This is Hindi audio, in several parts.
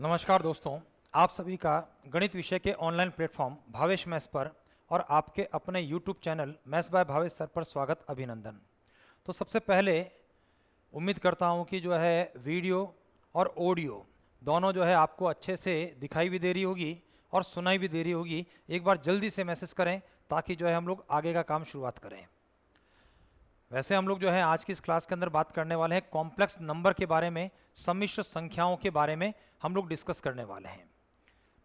नमस्कार दोस्तों, आप सभी का गणित विषय के ऑनलाइन प्लेटफॉर्म भावेश मैथ्स पर और आपके अपने YouTube channel maths by Bhavesh sir पर स्वागत अभिनंदन। तो सबसे पहले उम्मीद करता हूं कि जो है वीडियो और ऑडियो दोनों जो है आपको अच्छे से दिखाई भी दे रही होगी और सुनाई भी दे रही होगी। एक बार जल्दी से मैसेज करें ताकि जो है हम लोग आगे का काम शुरुआत करें। वैसे हम लोग जो है आज की इस क्लास के अंदर बात करने वाले हैं कॉम्प्लेक्स नंबर के बारे में, सम्मिश्र संख्याओं के बारे में हम लोग डिस्कस करने वाले हैं।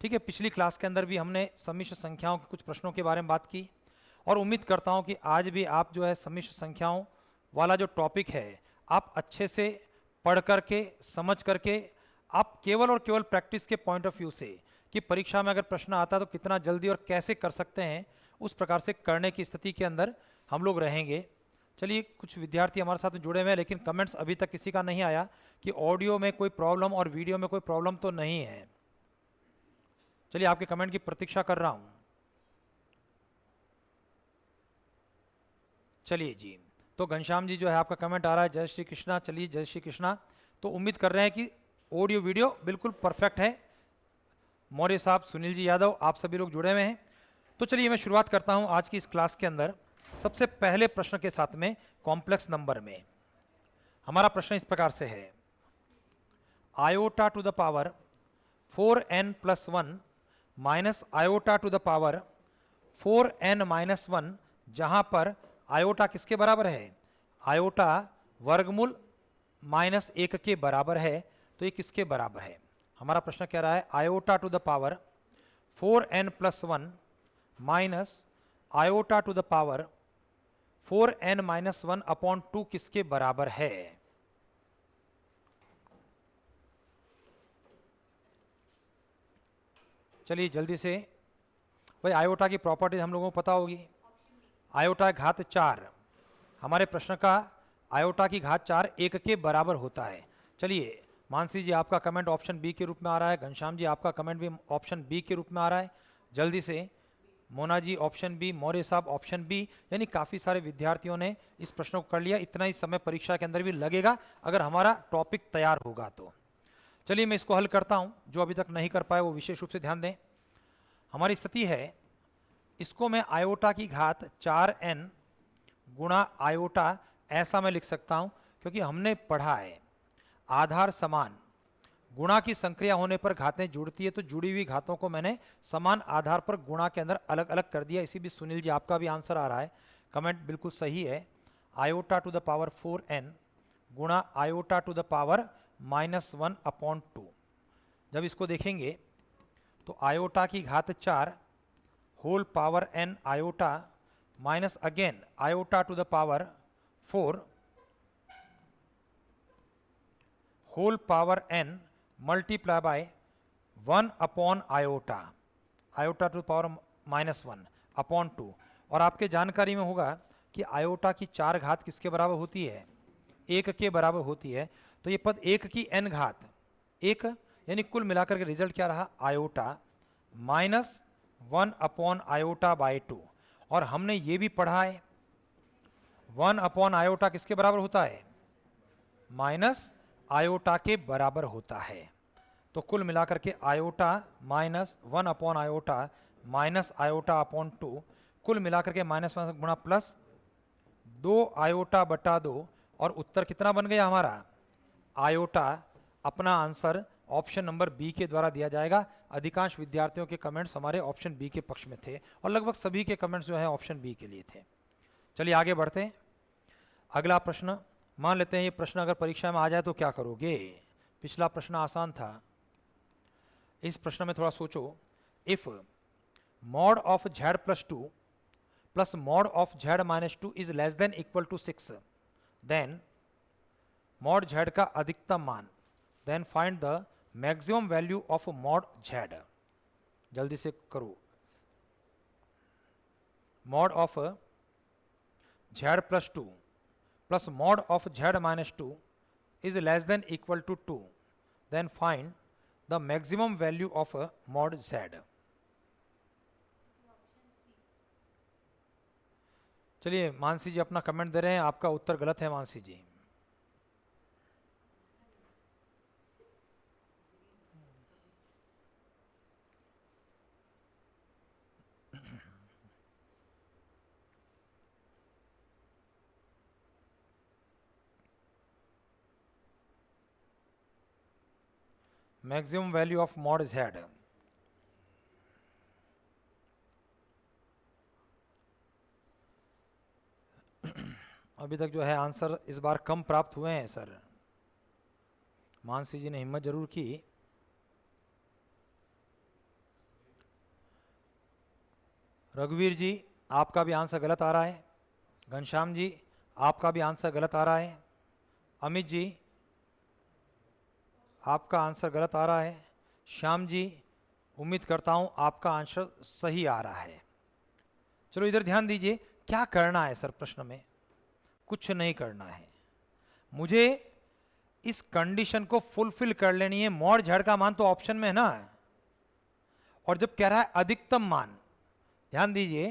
ठीक है, पिछली क्लास के अंदर भी हमने सम्मिश्र संख्याओं के कुछ प्रश्नों के बारे में बात की और उम्मीद करता हूं कि आज भी आप जो है सम्मिश्र संख्याओं वाला जो टॉपिक है आप अच्छे से पढ़ करके समझ करके आप केवल और केवल प्रैक्टिस के पॉइंट ऑफ व्यू से कि परीक्षा में अगर प्रश्न आता है तो कितना जल्दी और कैसे कर सकते हैं, उस प्रकार से करने की स्थिति के अंदर हम लोग रहेंगे। चलिए, कुछ विद्यार्थी हमारे साथ जुड़े हुए हैं लेकिन कमेंट्स अभी तक किसी का नहीं आया कि ऑडियो में कोई प्रॉब्लम और वीडियो में कोई प्रॉब्लम तो नहीं है। चलिए, आपके कमेंट की प्रतीक्षा कर रहा हूं। चलिए जी, तो घनश्याम जी जो है आपका कमेंट आ रहा है, जय श्री कृष्णा। चलिए, जय श्री कृष्णा। तो उम्मीद कर रहे हैं कि ऑडियो वीडियो बिल्कुल परफेक्ट है। मौर्य साहब, सुनील जी यादव, आप सभी लोग जुड़े हुए हैं। तो चलिए मैं शुरुआत करता हूं आज की इस क्लास के अंदर सबसे पहले प्रश्न के साथ में। कॉम्प्लेक्स नंबर में हमारा प्रश्न इस प्रकार से है, iota to the power 4n+1 minus iota to the power 4n-1, जहां पर आयोटा किसके बराबर है? आयोटा वर्गमूल -1 के बराबर है। तो ये किसके बराबर है? हमारा प्रश्न कह रहा है iota to the power 4n+1 minus iota to the power 4n-1/2 किसके बराबर है? चलिए जल्दी से, भाई आयोटा की प्रॉपर्टीज हम लोगों को पता होगी। आयोटा घात 4, हमारे प्रश्न का आयोटा की घात 4 1 के बराबर होता है। चलिए, मानसी जी आपका कमेंट ऑप्शन बी के रूप में आ रहा है, घनश्याम जी आपका कमेंट भी ऑप्शन बी के रूप में आ रहा है। जल्दी से, मोना जी ऑप्शन बी, मौर्य साहब ऑप्शन बी, यानी काफ़ी सारे विद्यार्थियों ने इस प्रश्न को कर लिया। इतना ही समय परीक्षा के अंदर भी लगेगा अगर हमारा टॉपिक तैयार होगा तो। चलिए मैं इसको हल करता हूं, जो अभी तक नहीं कर पाए वो विशेष रूप से ध्यान दें। हमारी स्थिति है, इसको मैं आयोटा की घात 4n गुणा आयोटा ऐसा मैं लिख सकता हूं, क्योंकि हमने पढ़ा है आधार समान, गुणा की संक्रिया होने पर घातें जुड़ती है, तो जुड़ी हुई घातों को मैंने समान आधार पर गुणा के अंदर अलग अलग कर दिया। इसी भी सुनील जी आपका भी आंसर आ रहा है, कमेंट बिल्कुल सही है। Iota to the power 4n गुणा आयोटा टू द पावर -1/2। जब इसको देखेंगे तो आयोटा की घात 4 whole power n iota minus again iota to the power 4 whole power n multiply by 1 iota, iota to power -1/2। और आपके जानकारी में होगा कि आयोटा की 4 घात किसके बराबर होती है? 1 के बराबर होती है। तो ये पद 1 की n घात 1, यानी कुल मिलाकर के रिजल्ट क्या रहा? Iota -1 iota by 2। और हमने ये भी पढ़ा है 1 आयोटा किसके बराबर होता है? माइनस आयोटा के बराबर होता है। तो कुल मिलाकर के iota -1 iota minus iota upon 2, कुल मिलाकर के -1 गुणा प्लस 2 आयोटा बटा 2, और उत्तर कितना बन गया हमारा? आयोटा। अपना आंसर ऑप्शन नंबर बी के द्वारा दिया जाएगा। अधिकांश विद्यार्थियों के कमेंट्स हमारे ऑप्शन बी के पक्ष में थे और लगभग सभी के कमेंट्स जो है ऑप्शन बी के लिए थे। चलिए आगे बढ़ते हैं। अगला प्रश्न, मान लेते हैं ये प्रश्न अगर परीक्षा में आ जाए तो क्या करोगे? पिछला प्रश्न आसान था, इस प्रश्न में थोड़ा सोचो। If mod of z+2 plus mod of z-2 is less than equal to 6, then mod z का अधिकतम मान, then find the maximum value of mod z। जल्दी से करो। Mod of z+2 plus mod of z-2 is less than equal to 2, then find the maximum value of mod z। चलिए, मानसी जी अपना कमेंट दे रहे हैं, आपका उत्तर गलत है Mansi ji. Maximum value of mod Z. अभी तक जो है आंसर इस बार कम प्राप्त हुए हैं सर। मानसी जी ने हिम्मत जरूर की। रघुवीर जी आपका भी आंसर गलत आ रहा है। घनश्याम जी आपका भी आंसर गलत आ रहा है। अमित जी आपका आंसर गलत आ रहा है। श्याम जी उम्मीद करता हूं आपका आंसर सही आ रहा है। चलो इधर ध्यान दीजिए, क्या करना है सर प्रश्न में? कुछ नहीं करना है, मुझे इस कंडीशन को फुलफिल कर लेनी है। मॉड झड़ का मान तो ऑप्शन में है ना, और जब कह रहा है अधिकतम मान, ध्यान दीजिए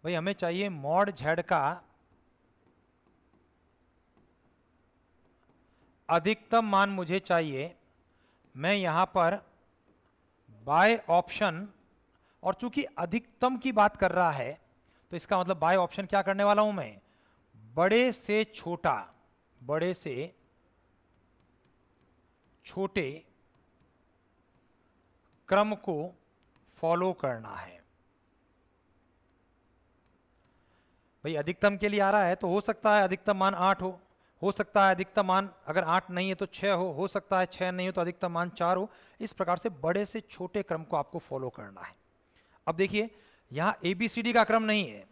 भाई, हमें चाहिए मॉड झड़ का अधिकतम मान मुझे चाहिए। मैं यहां पर बाय ऑप्शन, और चूंकि अधिकतम की बात कर रहा है तो इसका मतलब बाय ऑप्शन क्या करने वाला हूं मैं? बड़े से छोटा, बड़े से छोटे क्रम को फॉलो करना है। भाई अधिकतम के लिए आ रहा है तो हो सकता है अधिकतम मान 8 हो सकता है अधिकतम मान अगर 8 नहीं है तो 6 हो सकता है 6 नहीं हो तो अधिकतम मान 4 हो। इस प्रकार से बड़े से छोटे क्रम को आपको फॉलो करना है। अब देखिए यहां ABCD का क्रम नहीं है,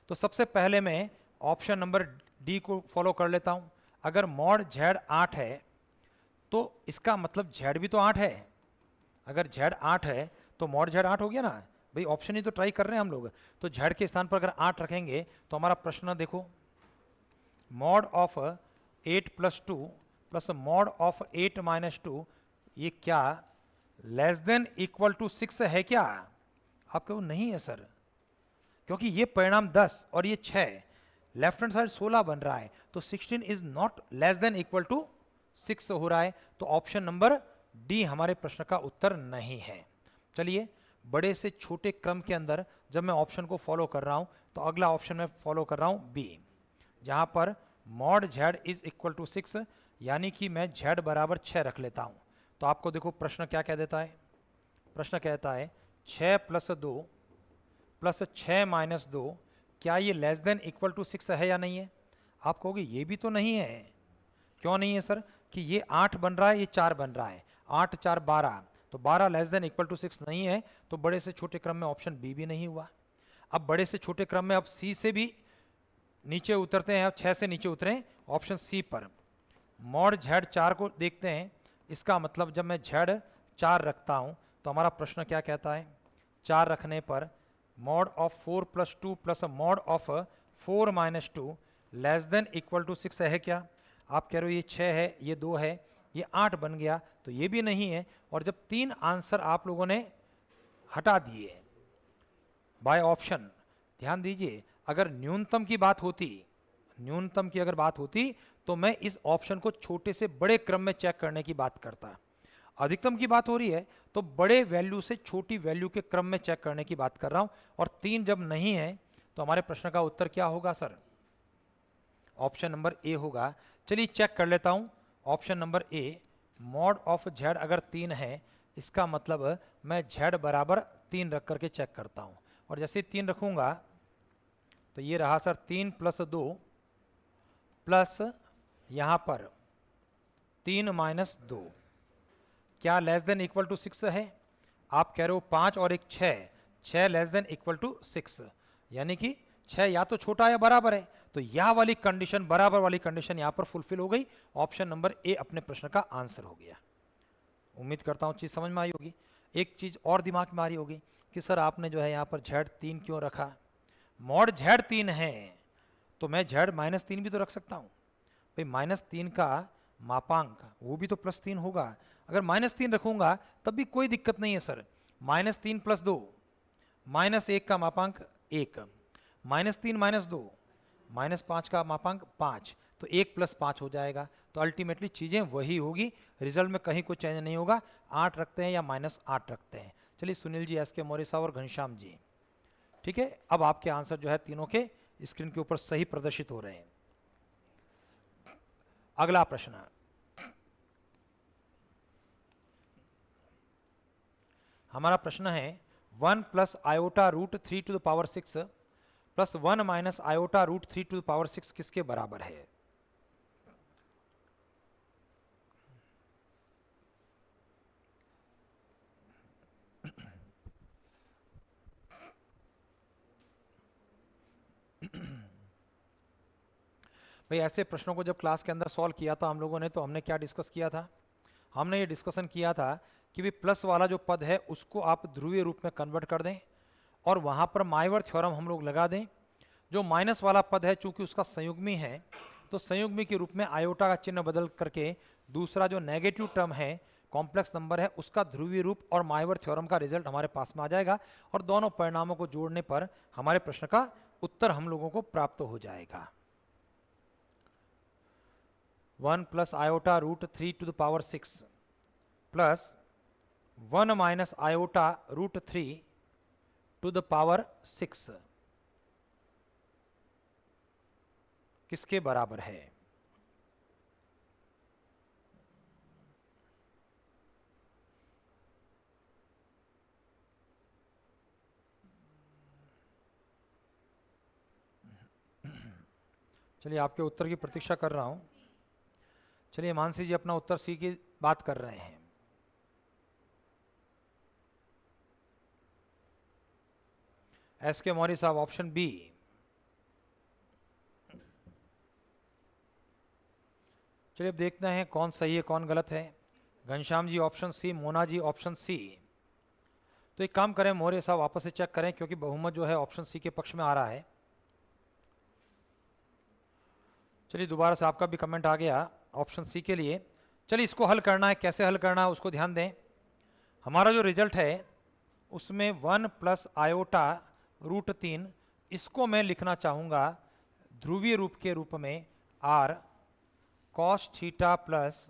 तो सबसे पहले मैं ऑप्शन नंबर डी को फॉलो कर लेता हूं। अगर मॉड Z 8 है तो इसका मतलब Z भी तो 8 है। अगर Z 8 है तो मॉड Z 8 हो गया ना भाई। ऑप्शन ही तो ट्राई कर रहे हैं हम लोग, तो Z के स्थान पर अगर 8 रखेंगे तो हमारा प्रश्न देखो, mod of 8 + 2 plus mod of 8 - 2, ये क्या लेस देन इक्वल टू 6 है क्या? आप कहो नहीं है सर, क्योंकि ये परिणाम 10 और ये 6, लेफ्ट हैंड साइड 16 बन रहा है, तो 16 is not less than equal to 6 हो रहा है। तो ऑप्शन नंबर डी हमारे प्रश्न का उत्तर नहीं है। चलिए बड़े से छोटे क्रम के अंदर जब मैं ऑप्शन को फॉलो कर रहा हूं तो अगला ऑप्शन में फॉलो कर रहा हूं बी, जहां पर mod Z is equal to 6, यानी कि मैं Z बराबर 6 रख लेता हूं। तो आपको देखो प्रश्न क्या कह देता है। प्रश्न कहता है 6 + 2 प्लस 6 - 2, क्या ये लेस देन इक्वल टू 6 है या नहीं है? आप कहोगे ये भी तो नहीं है। क्यों नहीं है सर? कि ये 8 बन रहा है, ये 4 बन रहा है, 8 × 4 = 12, तो 12 लेस देन इक्वल टू 6 नहीं है, तो बड़े से छोटे क्रम में ऑप्शन बी भी नहीं हुआ। अब बड़े से छोटे क्रम में अब सी से भी नीचे उतरते हैं, अब 6 से नीचे उतरे ऑप्शन सी पर। मॉड Z 4 को देखते हैं। इसका मतलब जब मैं Z 4 रखता हूं तो हमारा प्रश्न क्या कहता है? 4 रखने पर mod of 4 + 2 plus mod of 4 - 2 less than equal to 6 है क्या? आप कह रहे हो ये 6 है, ये 2 है, ये 8 बन गया, तो ये भी नहीं है। और जब 3 आंसर आप लोगों ने हटा दिए बाय ऑप्शन, ध्यान दीजिए अगर न्यूनतम की बात होती, न्यूनतम की अगर बात होती तो मैं इस ऑप्शन को छोटे से बड़े क्रम में चेक करने की बात करता। अधिकतम की बात हो रही है तो बड़े वैल्यू से छोटी वैल्यू के क्रम में चेक करने की बात कर रहा हूं। और 3 जब नहीं है तो हमारे प्रश्न का उत्तर क्या होगा सर? ऑप्शन नंबर ए होगा। चलिए चेक कर लेता हूं। Option number A, mod of Z अगर 3 है, इसका मतलब मैं Z बराबर 3 रख करके चेक करता हूं। और जैसे 3 रखूंगा तो ये रहा सर 3 + 2 प्लस यहां पर 3 - 2, क्या लेस देन इक्वल टू 6 है? आप कह रहे हो 5 और एक 6, 6 लेस देन इक्वल टू 6, यानी कि 6 या तो छोटा या बराबर है। तो यह वाली कंडीशन, बराबर वाली कंडीशन यहां पर फुलफिल हो गई। ऑप्शन नंबर ए अपने प्रश्न का आंसर हो गया। उम्मीद करता हूं चीज समझ में आई होगी। एक चीज और दिमाग में आ रही होगी कि सर आपने जो है यहां पर Z 3 क्यों रखा? मॉड Z 3 है तो मैं Z -3 भी तो रख सकता हूं भाई। -3 का मापांक वो भी तो +3 होगा। अगर -3 रखूंगा तब भी कोई दिक्कत नहीं है सर। -3 + 2, -1 का मापांक 1, -3 - 2, -5 का मापांक 5, तो 1 + 5 हो जाएगा। तो अल्टीमेटली चीजें वही होगी, रिजल्ट में कहीं कोई चेंज नहीं होगा। 8 रखते हैं या -8 रखते हैं। चलिए सुनील जी, SK मौर्य साहब और घनश्याम जी, ठीक है, अब आपके आंसर जो है तीनों के स्क्रीन के ऊपर सही प्रदर्शित हो रहे हैं। अगला प्रश्न, हमारा प्रश्न है 1 plus iota root 3 to the power 6 plus 1 minus iota root 3 to the power 6 किसके बराबर है? भाई ऐसे प्रश्नों को जब क्लास के अंदर सॉल्व किया था हम लोगों ने, तो हमने क्या डिस्कस किया था? हमने ये डिस्कशन किया था कि भी प्लस वाला जो पद है उसको आप ध्रुवीय रूप में कन्वर्ट कर दें और वहाँ पर माइवर थ्योरम हम लोग लगा दें। जो माइनस वाला पद है चूंकि उसका संयुग्मी है, तो संयुग्मी के रूप में आयोटा का चिन्ह बदल करके दूसरा जो नेगेटिव टर्म है कॉम्प्लेक्स नंबर है उसका ध्रुवीय रूप और माइवर थ्योरम का रिजल्ट हमारे पास में आ जाएगा और दोनों परिणामों को जोड़ने पर हमारे प्रश्न का उत्तर हम लोगों को प्राप्त हो जाएगा। 1 plus iota root 3 to the power 6 plus 1 minus iota root 3 to the power 6 किसके बराबर है? चलिए आपके उत्तर की प्रतीक्षा कर रहा हूं। चलिए मानसी जी अपना उत्तर सी की बात कर रहे हैं। एस के मौर्य साहब ऑप्शन बी। चलिए अब देखते हैं कौन सही है कौन गलत है। Ghanshyam ji option C, Mona ji option C. तो एक काम करें मौर्य साहब वापस से चेक करें क्योंकि बहुमत जो है ऑप्शन सी के पक्ष में आ रहा है। चलिए दोबारा से आपका भी कमेंट आ गया ऑप्शन सी के लिए। चलिए इसको हल करना है, कैसे हल करना है उसको ध्यान दें। हमारा जो रिजल्ट है उसमें 1 प्लस आयोटा रूट 3, इसको मैं लिखना चाहूँगा ध्रुवीय रूप के रूप में r cos theta plus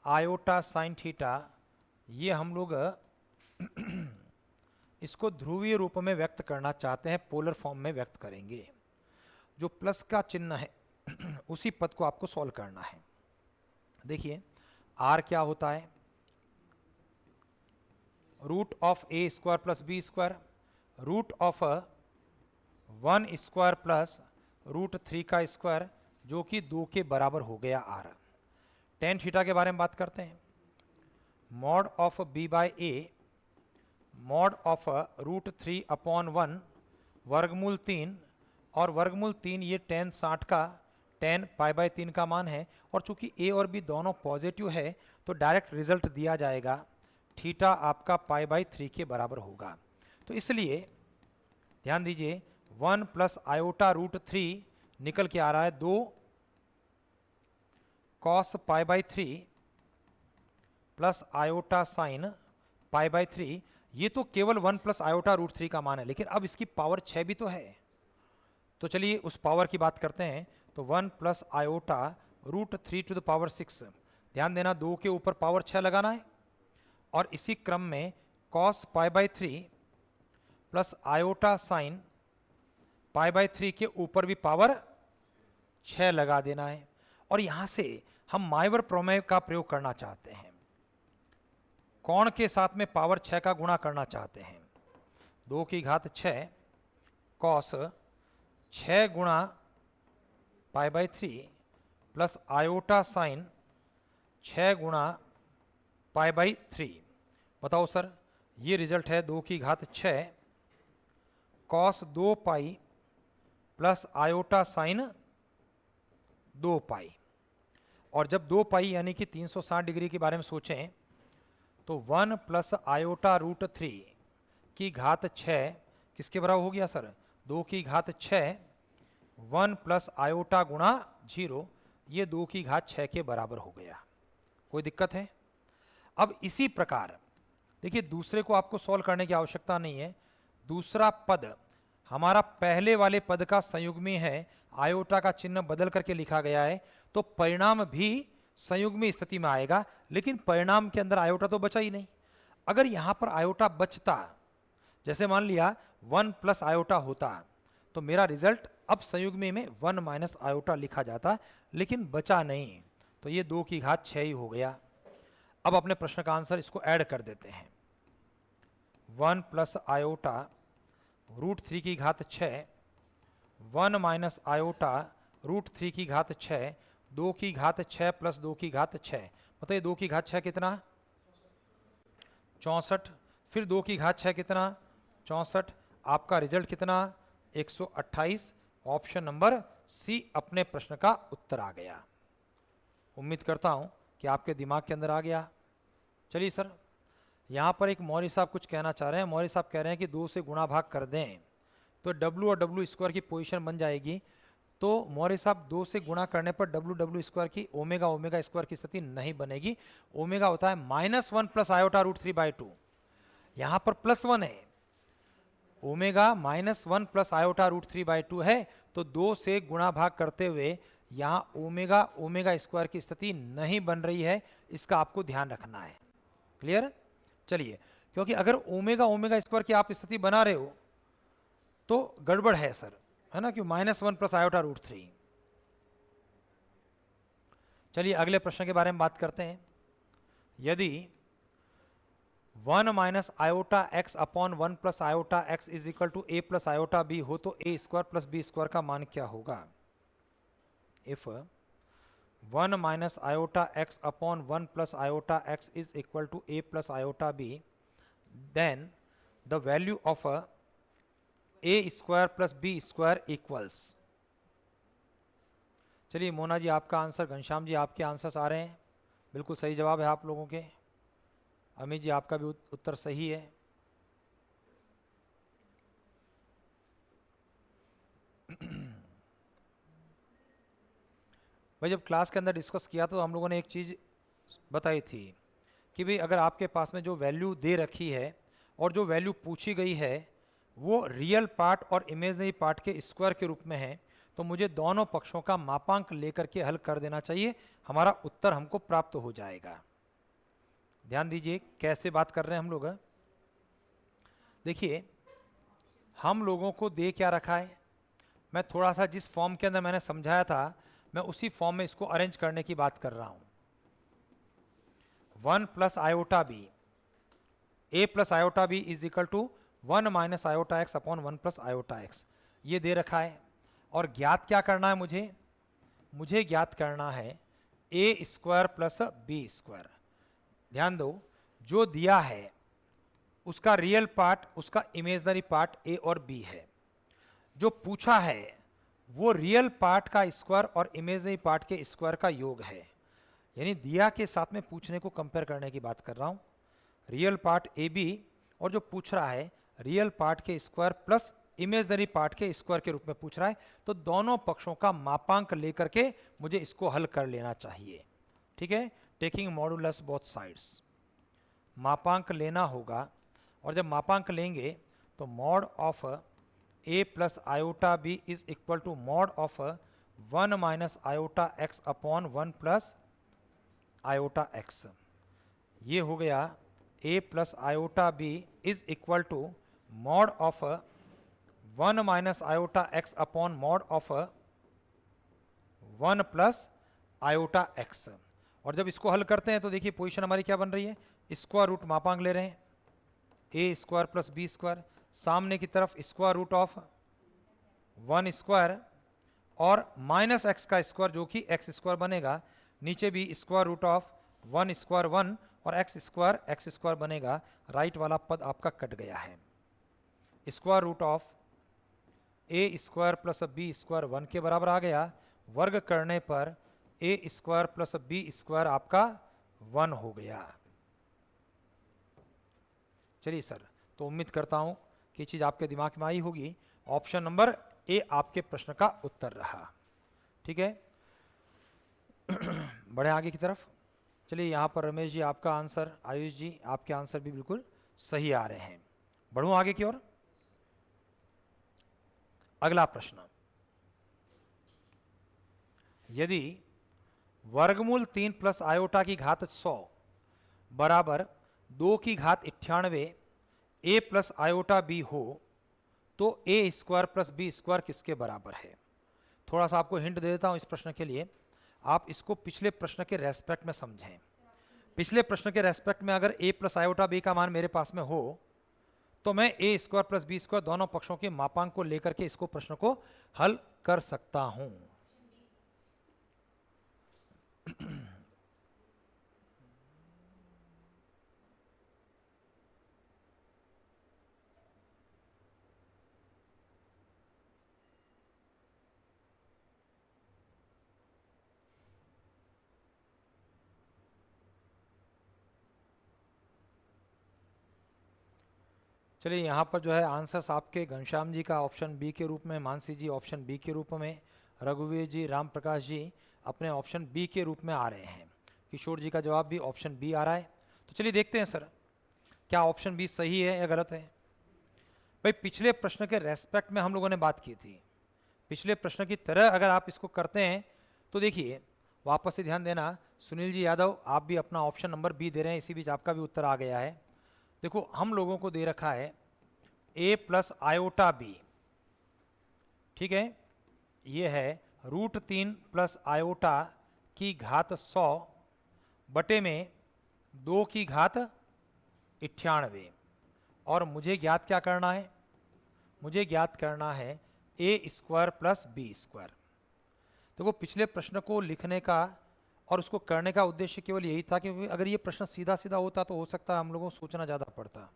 iota sine theta. ये हम लोग इसको ध्रुवीय रूप में व्यक्त करना चाहते हैं, पोलर फॉर्म में व्यक्त करेंगे। जो प्लस का चिन्ह है उसी पद को आपको सॉल्व करना है। देखिए आर क्या होता है, root of a square plus b square, root of 1 square plus root 3 का स्क्वायर जो कि 2 के बराबर हो गया आर। टेन थीटा के बारे में बात करते हैं। Mod of b by a mod of root 3 upon 1 वर्गमूल 3 और वर्गमूल 3 ये टेन 60 का टेन पाई बाई 3 का मान है और चूंकि ए और बी दोनों पॉजिटिव है तो डायरेक्ट रिजल्ट दिया जाएगा थीटा आपका पाई बाई 3 के बराबर होगा। तो इसलिए ध्यान दीजिए 1 प्लस आयोटा रूट 3 निकल के आ रहा है 2 cos pi by 3 plus iota sine pi by 3। ये तो केवल 1 प्लस आयोटा रूट 3 का मान है, लेकिन अब इसकी पावर 6 भी तो है। तो चलिए उस पावर की बात करते हैं। तो 1 plus iota root 3 to the power 6, ध्यान देना 2 के ऊपर पावर 6 लगाना है और इसी क्रम में cos pi by 3 plus iota sine pi by 3 के ऊपर भी पावर 6 लगा देना है। और यहां से हम माइवर प्रमेय का प्रयोग करना चाहते हैं, कोण के साथ में पावर 6 का गुणा करना चाहते हैं। 2 की घात 6 कॉस 6 गुणा pi by 3 plus iota sign 6 गुणा पाई बाई 3। बताओ सर, ये रिजल्ट है 2 की घात 6 cos 2 pi plus iota sign 2 पाई। और जब 2 पाई यानी कि 360 डिग्री के बारे में सोचें तो 1 प्लस आयोटा रूट 3 की घात 6 किसके बराबर हो गया सर? 2 की घात 6 1 प्लस आयोटा गुणा 0, ये 2 की घात 6 के बराबर हो गया। कोई दिक्कत है? अब इसी प्रकार देखिए दूसरे को आपको सॉल्व करने की आवश्यकता नहीं है। दूसरा पद हमारा पहले वाले पद का संयुग्मी है, आयोटा का चिन्ह बदल करके लिखा गया है, तो परिणाम भी संयुग्मी स्थिति में आएगा, लेकिन परिणाम के अंदर आयोटा तो बचा ही नहीं। अगर यहां पर आयोटा बचता, जैसे मान लिया 1 प्लस आयोटा होता, तो मेरा रिजल्ट अब संयुग्मी में 1 माइनस आयोटा लिखा जाता, लेकिन बचा नहीं, तो ये 2 की घात 6 ही हो गया। अब अपने प्रश्न का आंसर इसको ऐड कर देते हैं। 1 प्लस आयोटा रूट 3 की घात 6, 1 माइनस आयोटा रूट 3 की घात 6, 2 की घात 6 प्लस 2 की घात 6, बताइए 2 की घात 6 कितना? 64। फिर 2 की घात 6 कितना? 64। आपका रिजल्ट कितना? 128। ऑप्शन नंबर सी अपने प्रश्न का उत्तर आ गया। उम्मीद करता हूं कि आपके दिमाग के अंदर आ गया। चलिए सर, यहाँ पर एक मौर्य साहब कुछ कहना चाह रहे हैं। मौर्य साहब कह रहे हैं कि 2 से गुणा भाग कर दें तो W और W स्क्वायर की पोजीशन बन जाएगी। तो मौर्य साहब 2 से गुणा करने पर W स्क्वायर की ओमेगा ओमेगा स्क्वायर की स्थिति नहीं बनेगी। ओमेगा होता है -1 प्लस आयोटा रूट 3/2, यहाँ पर +1 है। ओमेगा -1 प्लस आयोटा रूट 3/2 है, तो 2 से गुणा भाग करते हुए यहाँ ओमेगा ओमेगा स्क्वायर की स्थिति नहीं बन रही है, इसका आपको ध्यान रखना है। क्लियर? चलिए, क्योंकि अगर ओमेगा ओमेगा स्क्वायर की आप स्थिति बना रहे हो तो गड़बड़ है सर, है ना, क्यों -1 प्लस आयोटा रूट 3। चलिए अगले प्रश्न के बारे में बात करते हैं। यदि 1 minus iota x upon 1 plus iota x is equal to a plus iota b हो तो a square plus b square का मान क्या होगा? If 1 minus iota x upon 1 plus iota x is equal to a plus iota b, then the value of a square plus b square equals. चलिए मोना जी आपका आंसर, घनश्याम जी आपके आंसर्स आ रहे हैं, बिल्कुल सही जवाब है आप लोगों के। अमित जी आपका भी उत्तर सही है। भाई जब क्लास के अंदर डिस्कस किया तो हम लोगों ने एक चीज़ बताई थी कि भाई अगर आपके पास में जो वैल्यू दे रखी है और जो वैल्यू पूछी गई है वो रियल पार्ट और इमेजिनरी पार्ट के स्क्वायर के रूप में है, तो मुझे दोनों पक्षों का मापांक लेकर के हल कर देना चाहिए, हमारा उत्तर हमको प्राप्त हो जाएगा। ध्यान दीजिए कैसे बात कर रहे हैं हम लोग। देखिए हम लोगों को दे क्या रखा है, मैं थोड़ा सा जिस फॉर्म के अंदर मैंने समझाया था मैं उसी फॉर्म में इसको अरेंज करने की बात कर रहा हूं। 1 plus iota b, a plus iota B is equal to 1 minus iota x upon 1 plus iota x, ये दे रखा है। और ज्ञात क्या करना है मुझे ज्ञात करना है ए स्क्वायर प्लस बी स्क्वायर। ध्यान दो, जो दिया है उसका रियल पार्ट उसका इमेजिनरी पार्ट ए और बी है, जो पूछा है वो रियल पार्ट का स्क्वायर और इमेजिनरी पार्ट के स्क्वायर का योग है, यानी दिया के साथ में पूछने को कंपेयर करने की बात कर रहा हूं। रियल पार्ट ए बी और जो पूछ रहा है रियल पार्ट के स्क्वायर प्लस इमेजिनरी पार्ट के स्क्वायर के रूप में पूछ रहा है, तो दोनों पक्षों का मापांक लेकर के मुझे इसको हल कर लेना चाहिए। ठीक है, टेकिंग मॉडुलस बोथ साइड्स, मापांक लेना होगा। और जब मापांक लेंगे तो mod of A plus iota B is equal to mod of 1 minus iota x upon 1 plus iota x. ये हो गया A plus iota B is equal to mod of 1 minus iota x upon mod of 1 plus iota X. और जब इसको हल करते हैं तो देखिए पोजीशन हमारी क्या बन रही है, स्क्वायर रूट मापांक ले रहे हैं, ए स्क्वायर प्लस बी स्क्वायर, सामने की तरफ स्क्वायर रूट ऑफ 1 स्क्वायर और माइनस एक्स का स्क्वायर जो कि एक्स स्क्वायर बनेगा, नीचे भी स्क्वायर रूट ऑफ 1 स्क्वायर 1 और एक्स स्क्वायर बनेगा। राइट वाला पद आपका कट गया है। Square root of a square plus b square 1 के बराबर आ गया, वर्ग करने पर a square plus b square आपका 1 हो गया। चलिए सर, तो उम्मीद करता हूं कि चीज आपके दिमाग में आई होगी। ऑप्शन नंबर ए आपके प्रश्न का उत्तर रहा। ठीक है, बढ़े आगे की तरफ। चलिए यहाँ पर रमेश जी आपका आंसर, आयुष जी आपके आंसर भी बिल्कुल सही आ रहे हैं। बढ़ूं आगे की ओर। अगला प्रश्न, यदि वर्गमूल 3 प्लस आयोटा की घात 100 बराबर 2 की घात 98 ए प्लस आयोटा बी हो तो a square plus b square किसके बराबर है? थोड़ा सा आपको हिंट दे देता हूं इस प्रश्न के लिए, आप इसको पिछले प्रश्न के रेस्पेक्ट में समझें। पिछले प्रश्न के रेस्पेक्ट में अगर ए प्लस आयोटा बी का मान मेरे पास में हो तो मैं ए स्क्वायर प्लस बी स्क्वायर दोनों पक्षों के मापांक को लेकर के इसको प्रश्न को हल कर सकता हूं। चलिए यहाँ पर जो है आंसर्स आपके घनश्याम जी का ऑप्शन बी के रूप में, मानसी जी ऑप्शन बी के रूप में, रघुवीर जी, राम प्रकाश जी अपने ऑप्शन बी के रूप में आ रहे हैं। किशोर जी का जवाब भी ऑप्शन बी आ रहा है। तो चलिए देखते हैं सर क्या ऑप्शन बी सही है या गलत है। भाई पिछले प्रश्न के रेस्पेक्ट में हम लोगों ने बात की थी, पिछले प्रश्न की तरह अगर आप इसको करते हैं तो देखिए वापस से ध्यान देना, सुनील जी यादव आप भी अपना ऑप्शन नंबर बी दे रहे हैं, इसी बीच आपका भी उत्तर आ गया है। देखो हम लोगों को दे रखा है a प्लस आयोटा बी, ठीक है, ये है √3 प्लस आयोटा की घात 100 बटे में 2 की घात 98, और मुझे ज्ञात क्या करना है, मुझे ज्ञात करना है ए स्क्वायर प्लस बी स्क्वायर। देखो पिछले प्रश्न को लिखने का और उसको करने का उद्देश्य केवल यही था कि अगर ये प्रश्न सीधा सीधा होता तो हो सकता है हम लोगों को सोचना ज़्यादा पड़ता,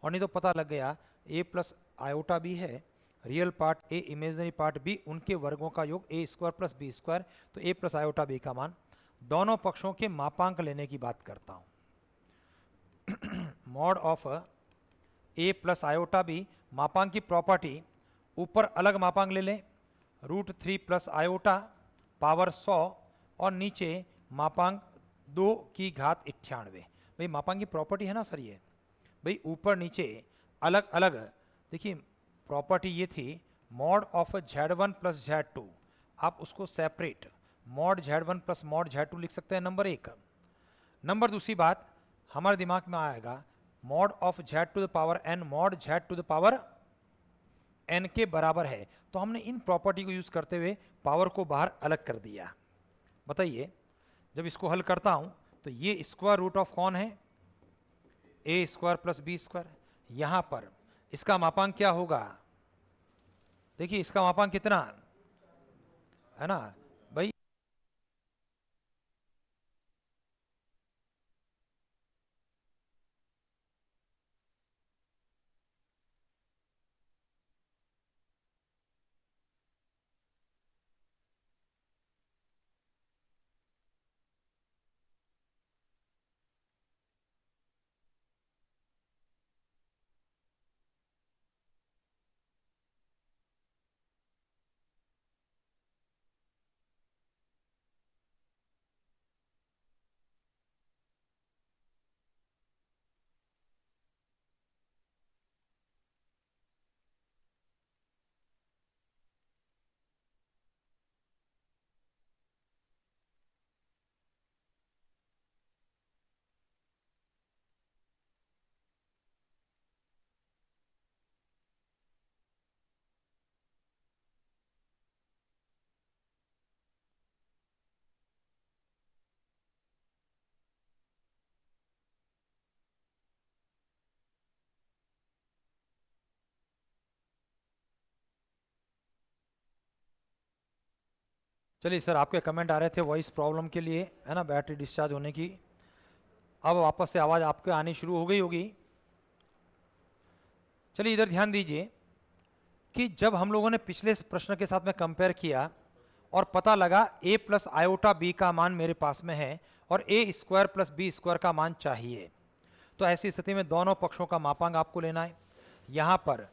और नहीं तो पता लग गया a प्लस आयोटा बी है, real part a, imaginary part b, उनके वर्गों का योग a square plus b square, तो a प्लस आयोटा b का मान। दोनों पक्षों के मापांक लेने की बात करता हूँ। Mod of a plus iota b, मापांक की प्रॉपर्टी, ऊपर अलग मापांक ले लें √3 प्लस आयोटा पावर 100 और नीचे मापांक 2 की घात 98। भाई मापांक की प्रॉपर्टी है ना सर, ये भाई ऊपर नीचे अलग अलग, देखिए प्रॉपर्टी ये थी mod of Z1 plus Z2, आप उसको separate mod Z1 plus mod Z2 लिख सकते हैं, नंबर एक। नंबर दूसरी बात हमारे दिमाग में आएगा mod of Z to the power n mod Z to the power n के बराबर है, तो हमने इन प्रॉपर्टी को यूज करते हुए पावर को बाहर अलग कर दिया। बताइए जब इसको हल करता हूं तो ये स्क्वायर रूट ऑफ कौन है, ए स्क्वायर प्लस बी स्क्वायर। यहां पर इसका मापांक क्या होगा, देखिए इसका मापांक कितना है ना भाई, चलिए सर आपके कमेंट आ रहे थे वॉइस प्रॉब्लम के लिए, है ना, बैटरी डिस्चार्ज होने की। अब वापस से आवाज आपके आनी शुरू हो गई होगी। चलिए इधर ध्यान दीजिए कि जब हम लोगों ने पिछले प्रश्न के साथ में कंपेयर किया और पता लगा a प्लस आयोटा बी का मान मेरे पास में है और a square plus b square का मान चाहिए, तो ऐसी स्थिति में दोनों पक्षों का मापांक आपको लेना है। यहां पर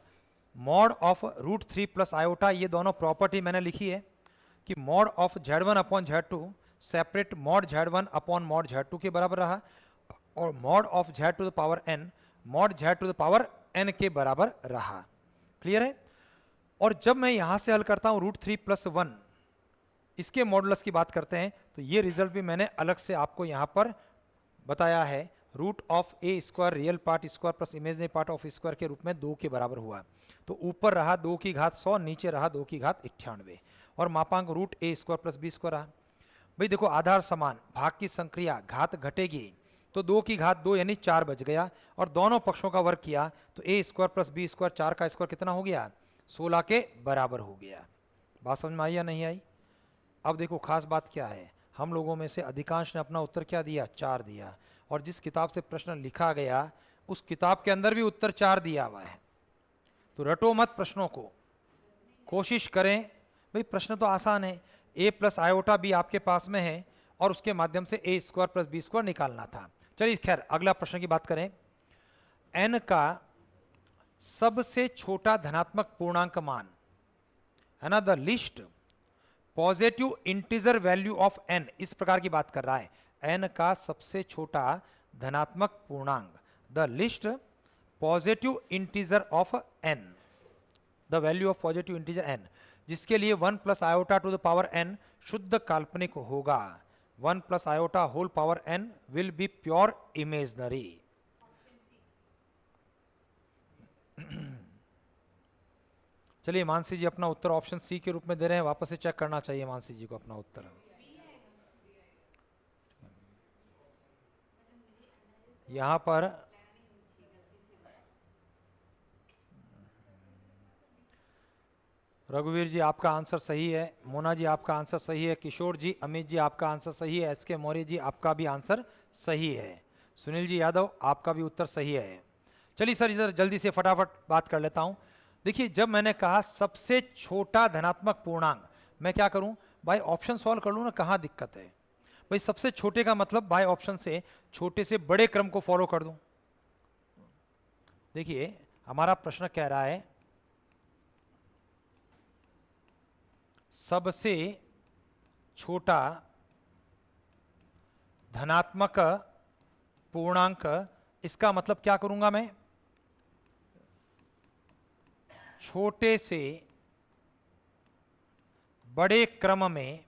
मॉड ऑफ √3 प्लस आयोटा, ये दोनों प्रॉपर्टी मैंने लिखी है कि mod of Z1 upon Z2 separate mod Z1 upon mod Z2 के बराबर रहा, और mod of Z to the power n mod Z to the power n के बराबर रहा। क्लियर है। और जब मैं यहां से हल करता हूं √3 प्लस 1, इसके मॉडुलस की बात करते हैं, तो ये रिजल्ट भी मैंने अलग से आपको यहां पर बताया है, root of a square real part square plus imaginary part of square के रूप में 2 के बराबर हुआ। तो ऊपर रहा 2 की घात 100, नीचे रहा 2 की घात 98, और मापांक √a square plus b square रहा। भाई देखो आधार समान, भाग की संक्रिया, घात घटेगी तो 2 की घात 2 यानी 4 बच गया, और दोनों पक्षों का वर्ग किया तो a square plus b square, 4 का स्क्वायर कितना हो गया, 16 के बराबर हो गया। बात समझ में आई या नहीं आई? अब देखो खास बात क्या है, हम लोगों में से अधिकांश ने अपना उत्तर क्या दिया, 4 दिया, और जिस किताब से प्रश्न लिखा गया उस किताब के अंदर भी उत्तर 4 दिया हुआ है। तो रटो मत प्रश्नों को, कोशिश करें। भाई प्रश्न तो आसान है, a प्लस आयोटा बी आपके पास में है और उसके माध्यम से ए स्क्वायर प्लस बी स्क्वायर निकालना था। चलिए खैर अगला प्रश्न की बात करें। n का सबसे छोटा धनात्मक पूर्णांक मान, है ना, the least positive integer value of n, इस प्रकार की बात कर रहा है। n का सबसे छोटा धनात्मक पूर्णांक, the least positive integer of n, the value of positive integer n, जिसके लिए 1 plus iota to the power n शुद्ध काल्पनिक होगा। 1 plus iota whole power n will be pure imaginary. चलिए मानसी जी अपना उत्तर ऑप्शन सी के रूप में दे रहे हैं, वापस से चेक करना चाहिए मानसी जी को अपना उत्तर। यहां पर रघुवीर जी आपका आंसर सही है, मोना जी आपका आंसर सही है, किशोर जी, अमित जी आपका आंसर सही है, एस के मौर्य जी आपका भी आंसर सही है, सुनील जी यादव आपका भी उत्तर सही है। चलिए सर इधर जल्दी से फटाफट बात कर लेता हूं। देखिए जब मैंने कहा सबसे छोटा धनात्मक पूर्णांक, मैं क्या करूं, बाय ऑप्शन सॉल्व कर लूं ना, कहां दिक्कत है भाई। सबसे छोटे का मतलब बाय ऑप्शन से छोटे से बड़े क्रम को फॉलो कर दूं। देखिए हमारा प्रश्न कह रहा है सबसे छोटा धनात्मक पूर्णांक, इसका मतलब क्या करूंगा मैं, छोटे से बड़े क्रम में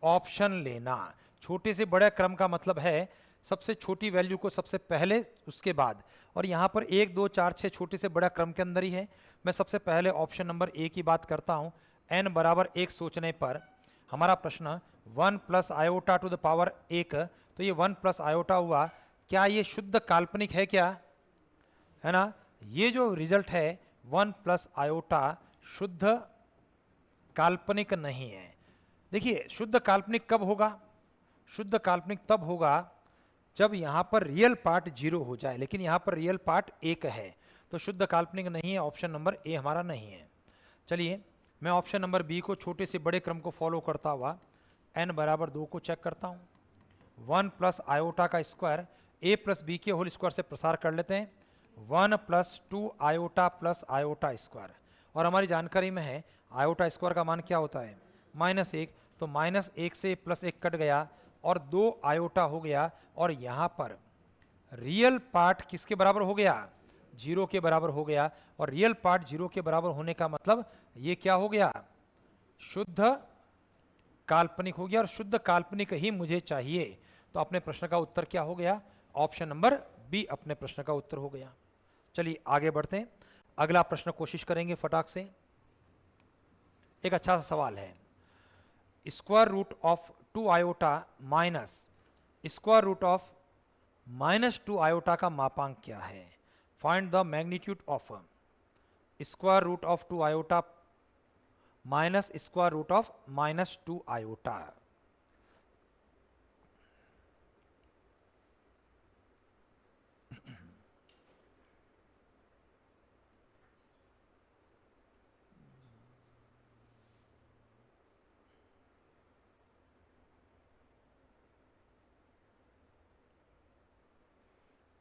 ऑप्शन लेना। छोटे से बड़े क्रम का मतलब है सबसे छोटी वैल्यू को सबसे पहले, उसके बाद, और यहां पर 1 2 4 6 छोटे से बड़ा क्रम के अंदर ही है। मैं सबसे पहले ऑप्शन नंबर ए की बात करता हूं। n बराबर 1 सोचने पर हमारा प्रश्न 1 plus iota to the power 1, तो ये 1 प्लस आयोटा हुआ, क्या ये शुद्ध काल्पनिक है क्या, है ना। ये जो रिजल्ट है 1 प्लस आयोटा शुद्ध काल्पनिक नहीं है। देखिए शुद्ध काल्पनिक कब होगा, शुद्ध काल्पनिक तब होगा जब यहां पर रियल पार्ट 0 हो जाए, लेकिन यहां पर रियल पार्ट 1 है, तो शुद्ध काल्पनिक नहीं है। ऑप्शन नंबर ए हमारा नहीं है। चलिए मैं ऑप्शन नंबर बी को छोटे से बड़े क्रम को फॉलो करता हुआ n बराबर 2 को चेक करता हूं। 1 प्लस आयोटा का स्क्वायर a प्लस बी के होल स्क्वायर से प्रसार कर लेते हैं, 1 plus 2 iota plus iota square, और हमारी जानकारी में है आयोटा स्क्वायर का मान क्या होता है, -1, तो -1 से +1 कट गया और 2 आयोटा हो गया, और यहां पर रियल पार्ट किसके बराबर हो गया, 0 के बराबर हो गया, और रियल पार्ट 0 के बराबर होने का मतलब ये क्या हो गया, शुद्ध काल्पनिक हो गया, और शुद्ध काल्पनिक ही मुझे चाहिए। तो अपने प्रश्न का उत्तर क्या हो गया, ऑप्शन नंबर बी अपने प्रश्न का उत्तर हो गया। चलिए आगे बढ़ते हैं, अगला प्रश्न कोशिश करेंगे फटाक से। एक अच्छा सा सवाल है, square root of 2 iota minus square root of -2 iota का मापांक क्या है। Find the magnitude of square root of 2 iota minus square root of -2 iota.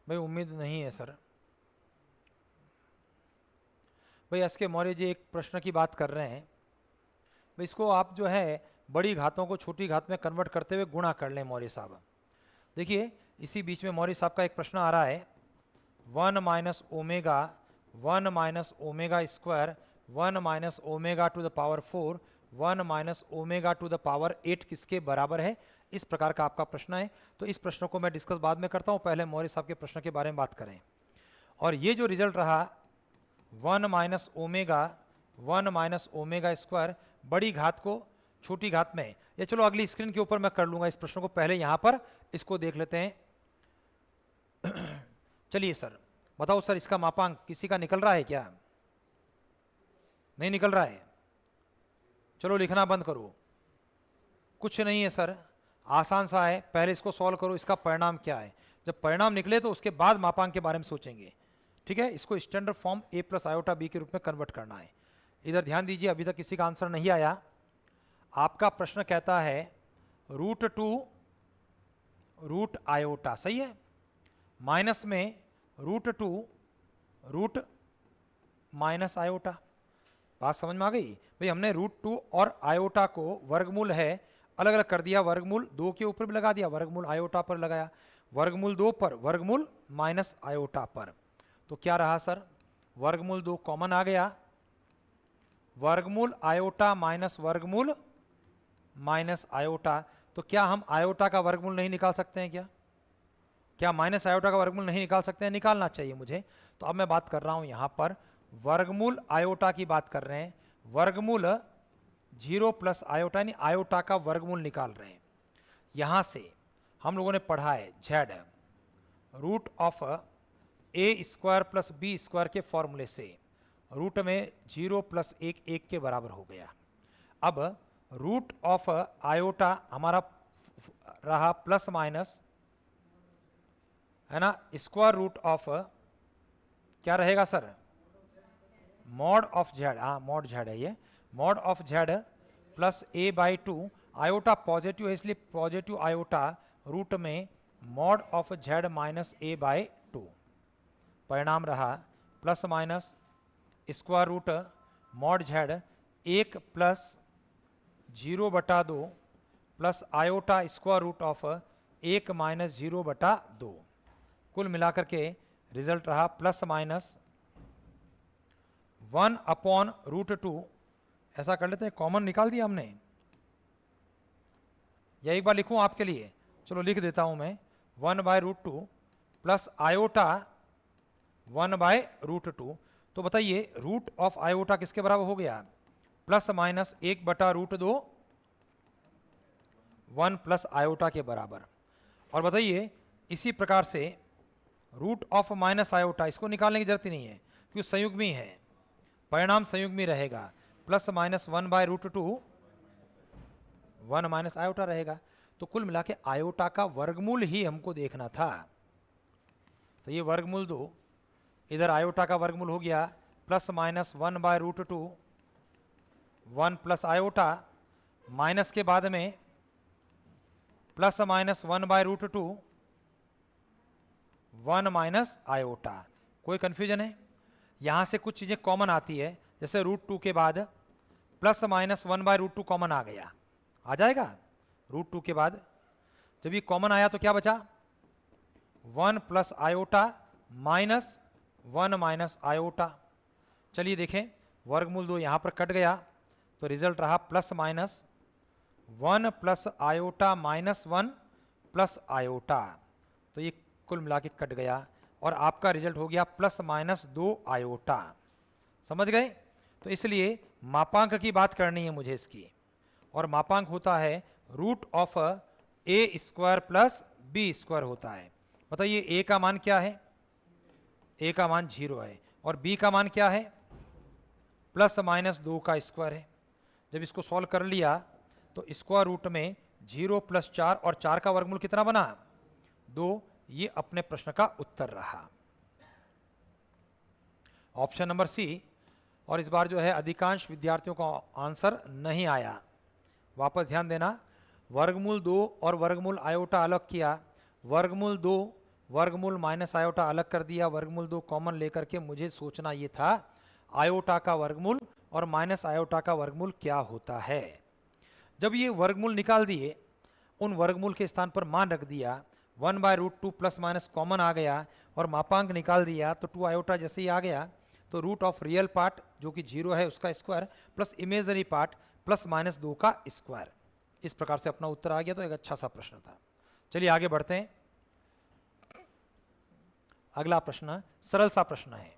भाई उम्मीद नहीं है सर। भाई एस के मौर्य जी एक प्रश्न की बात कर रहे हैं, भाई इसको आप जो है बड़ी घातों को छोटी घात में कन्वर्ट करते हुए गुणा कर लें मौर्य साहब। देखिए इसी बीच में मौर्य साहब का एक प्रश्न आ रहा है, 1 minus omega 1 minus omega square 1 minus omega to the power 4 1 minus omega to the power 8 किसके बराबर है, इस प्रकार का आपका प्रश्न है। तो इस प्रश्न को मैं डिस्कस बाद में करता हूं, पहले मौर्य साहब के प्रश्न के बारे में बात करें। और ये जो रिजल्ट रहा 1 माइनस ओमेगा स्क्वायर, बड़ी घात को छोटी घात में, ये चलो अगली स्क्रीन के ऊपर मैं कर लूंगा इस प्रश्न को, पहले यहां पर इसको देख लेते हैं। चलिए सर बताओ सर, इसका मापांक किसी का निकल रहा है क्या? नहीं निकल रहा है? चलो लिखना बंद करो। कुछ नहीं है सर, आसान सा है, पहले इसको सॉल्व करो, इसका परिणाम क्या है। जब परिणाम निकले तो उसके बाद मापांक के बारे में सोचेंगे। ठीक है, इसको standard form a plus iota b के रूप में कन्वर्ट करना है। इधर ध्यान दीजिए, अभी तक किसी का आंसर नहीं आया। आपका प्रश्न कहता है √2 रूट आयोटा, सही है, माइनस में √2 रूट माइनस आयोटा। बात समझ में आ गई भाई? हमने √2 और आयोटा को वर्गमूल है अलग अलग कर दिया, वर्गमूल 2 के ऊपर भी लगा दिया, वर्गमूल आयोटा पर लगाया, वर्गमूल 2 पर, वर्गमूल माइनस आयोटा पर। तो क्या रहा सर? वर्गमूल 2 कॉमन आ गया, वर्गमूल आयोटा माइनस वर्गमूल माइनस आयोटा। तो क्या हम आयोटा का वर्गमूल नहीं निकाल सकते हैं क्या? क्या माइनस आयोटा का वर्गमूल नहीं निकाल सकते हैं? निकालना चाहिए मुझे। तो अब मैं बात कर रहा हूं यहां पर वर्गमूल आयोटा की बात कर रहे हैं, वर्गमूल 0 प्लस आयोटा यानी आयोटा का वर्गमूल निकाल रहे हैं। यहां से हम लोगों ने पढ़ा है z root of a square plus b square के फॉर्मूले से रूट में 0 प्लस 1 1 के बराबर हो गया। अब रूट ऑफ आयोटा हमारा रहा प्लस माइनस, है ना, स्क्वायर रूट ऑफ क्या रहेगा सर? मॉड ऑफ z, हाँ मॉड z है ये, mod of z plus a/2। आयोटा पॉजिटिव है इसलिए पॉजिटिव आयोटा रूट में mod of z minus a/2। परिणाम रहा plus minus square root mod z 1 plus 0/2 plus iota square root of 1 minus 0/2। कुल मिलाकर के रिजल्ट रहा प्लस माइनस 1/√2। ऐसा कर लेते हैं, कॉमन निकाल दिया हमने, या एक बार लिखूं आपके लिए? चलो लिख देता हूं मैं, 1/√2 प्लस आयोटा 1/√2। तो बताइए रूट ऑफ आयोटा किसके बराबर हो गया? प्लस माइनस 1/√2, 1 प्लस आयोटा के बराबर। और बताइए इसी प्रकार से रूट ऑफ माइनस आयोटा, इसको निकालने की जरूरत ही नहीं है क्योंकि संयुग्मी है, परिणाम संयुग्मी रहेगा, प्लस माइनस 1/√2 1 माइनस आयोटा रहेगा। तो कुल मिला के आयोटा का वर्गमूल ही हमको देखना था। तो ये वर्गमूल 2, इधर आयोटा का वर्गमूल हो गया plus minus 1/√2 1 plus iota, minus के बाद में प्लस माइनस 1/√2 1 माइनस आयोटा। कोई कंफ्यूजन है? यहां से कुछ चीजें कॉमन आती है, जैसे √2 के बाद प्लस माइनस 1/√2 कॉमन आ गया, आ जाएगा √2 के बाद। जब ये कॉमन आया तो क्या बचा? 1 plus iota minus 1 minus iota. चलिए देखें, वर्गमूल 2 यहां पर कट गया तो रिजल्ट रहा plus minus 1 plus iota minus 1 plus iota. तो ये कुल मिला के कट गया और आपका रिजल्ट हो गया प्लस माइनस 2 आयोटा। समझ गए? तो इसलिए मापांक की बात करनी है मुझे इसकी, और मापांक होता है root of a square plus b square होता है। बताइए a का मान क्या है? a का मान 0 है, और b का मान क्या है? प्लस माइनस 2 का स्क्वायर है। जब इसको सॉल्व कर लिया तो स्क्वायर रूट में 0 प्लस 4 और 4 का वर्गमूल कितना बना? 2। ये अपने प्रश्न का उत्तर रहा, ऑप्शन नंबर सी। और इस बार जो है अधिकांश विद्यार्थियों का आंसर नहीं आया। वापस ध्यान देना, वर्गमूल 2 और वर्गमूल आयोटा अलग किया, वर्गमूल 2 वर्गमूल माइनस आयोटा अलग कर दिया, वर्गमूल 2 कॉमन लेकर के मुझे सोचना ये था आयोटा का वर्गमूल और माइनस आयोटा का वर्गमूल क्या होता है। जब ये वर्गमूल निकाल दिए, उन वर्गमूल के स्थान पर मान रख दिया, 1/√2 प्लस माइनस कॉमन आ गया और मापांक निकाल दिया, तो 2 आयोटा जैसे ही आ गया तो रूट ऑफ रियल पार्ट जो कि 0 है उसका square plus imaginary part plus minus 2 का स्क्वायर। इस प्रकार से अपना उत्तर आ गया। तो एक अच्छा सा प्रश्न था। चलिए आगे बढ़ते हैं। अगला प्रश्न सरल सा प्रश्न है।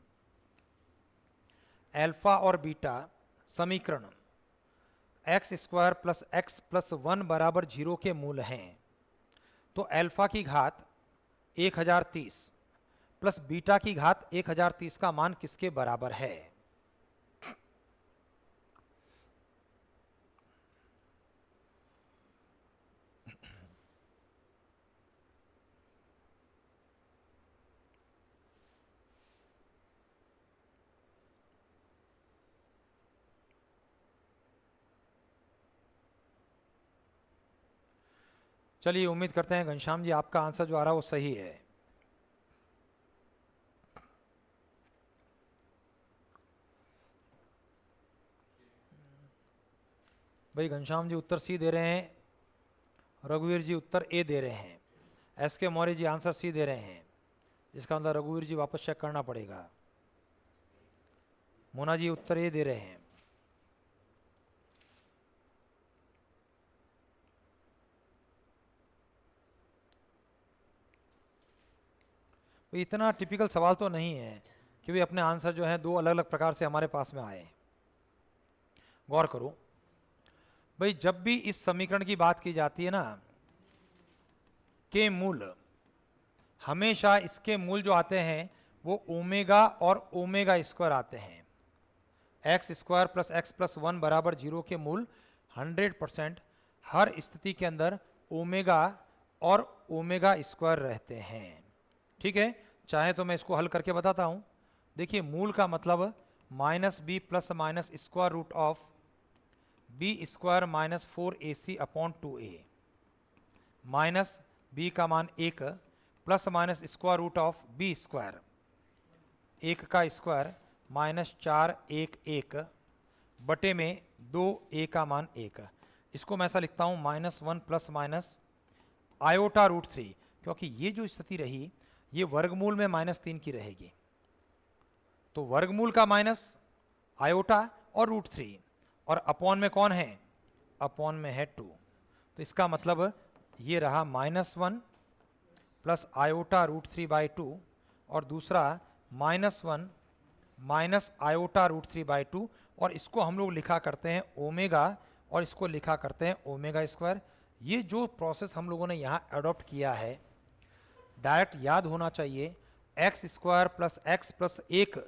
अल्फा और बीटा समीकरण x square plus x plus 1 बराबर 0 के मूल हैं, तो अल्फा की घात 1030 प्लस बीटा की घात 1030 का मान किसके बराबर है? चलिए उम्मीद करते हैं घनश्याम जी आपका आंसर जो आ रहा है वो सही है। भाई घनश्याम जी उत्तर सी दे रहे हैं, रघुवीर जी उत्तर ए दे रहे हैं, एस के मौर्य जी आंसर सी दे रहे हैं। इसका मतलब रघुवीर जी वापस चेक करना पड़ेगा। मोना जी उत्तर ए दे रहे हैं। तो इतना टिपिकल सवाल तो नहीं है कि भाई अपने आंसर जो है दो अलग अलग प्रकार से हमारे पास में आए। गौर करो भाई, जब भी इस समीकरण की बात की जाती है ना के मूल, हमेशा इसके मूल जो आते हैं वो ओमेगा और ओमेगा स्क्वायर आते हैं। X square plus x plus 1 बराबर 0 के मूल 100% हर स्थिति के अंदर ओमेगा और ओमेगा स्क्वायर रहते हैं। ठीक है, चाहे तो मैं इसको हल करके बताता हूं। देखिए मूल का मतलब minus b plus minus square root of b square minus 4ac upon 2a, minus b का मान 1 plus minus square root of b square 1 का स्क्वायर माइनस 4 1 बटे में 2a का मान 1। इसको मैं ऐसा लिखता हूं -1 प्लस माइनस आयोटा रूट 3, क्योंकि ये जो स्थिति रही ये वर्गमूल में -3 की रहेगी, तो वर्गमूल का माइनस आयोटा और रूट 3 और अपॉन में कौन है? अपॉन में है 2। तो इसका मतलब ये रहा -1 प्लस आयोटा रूट 3/2 और दूसरा -1 माइनस आयोटा रूट 3/2, और इसको हम लोग लिखा करते हैं ओमेगा और इसको लिखा करते हैं ओमेगा स्क्वायर। ये जो प्रोसेस हम लोगों ने यहाँ अडॉप्ट किया है डायरेक्ट याद होना चाहिए, x square plus x plus 1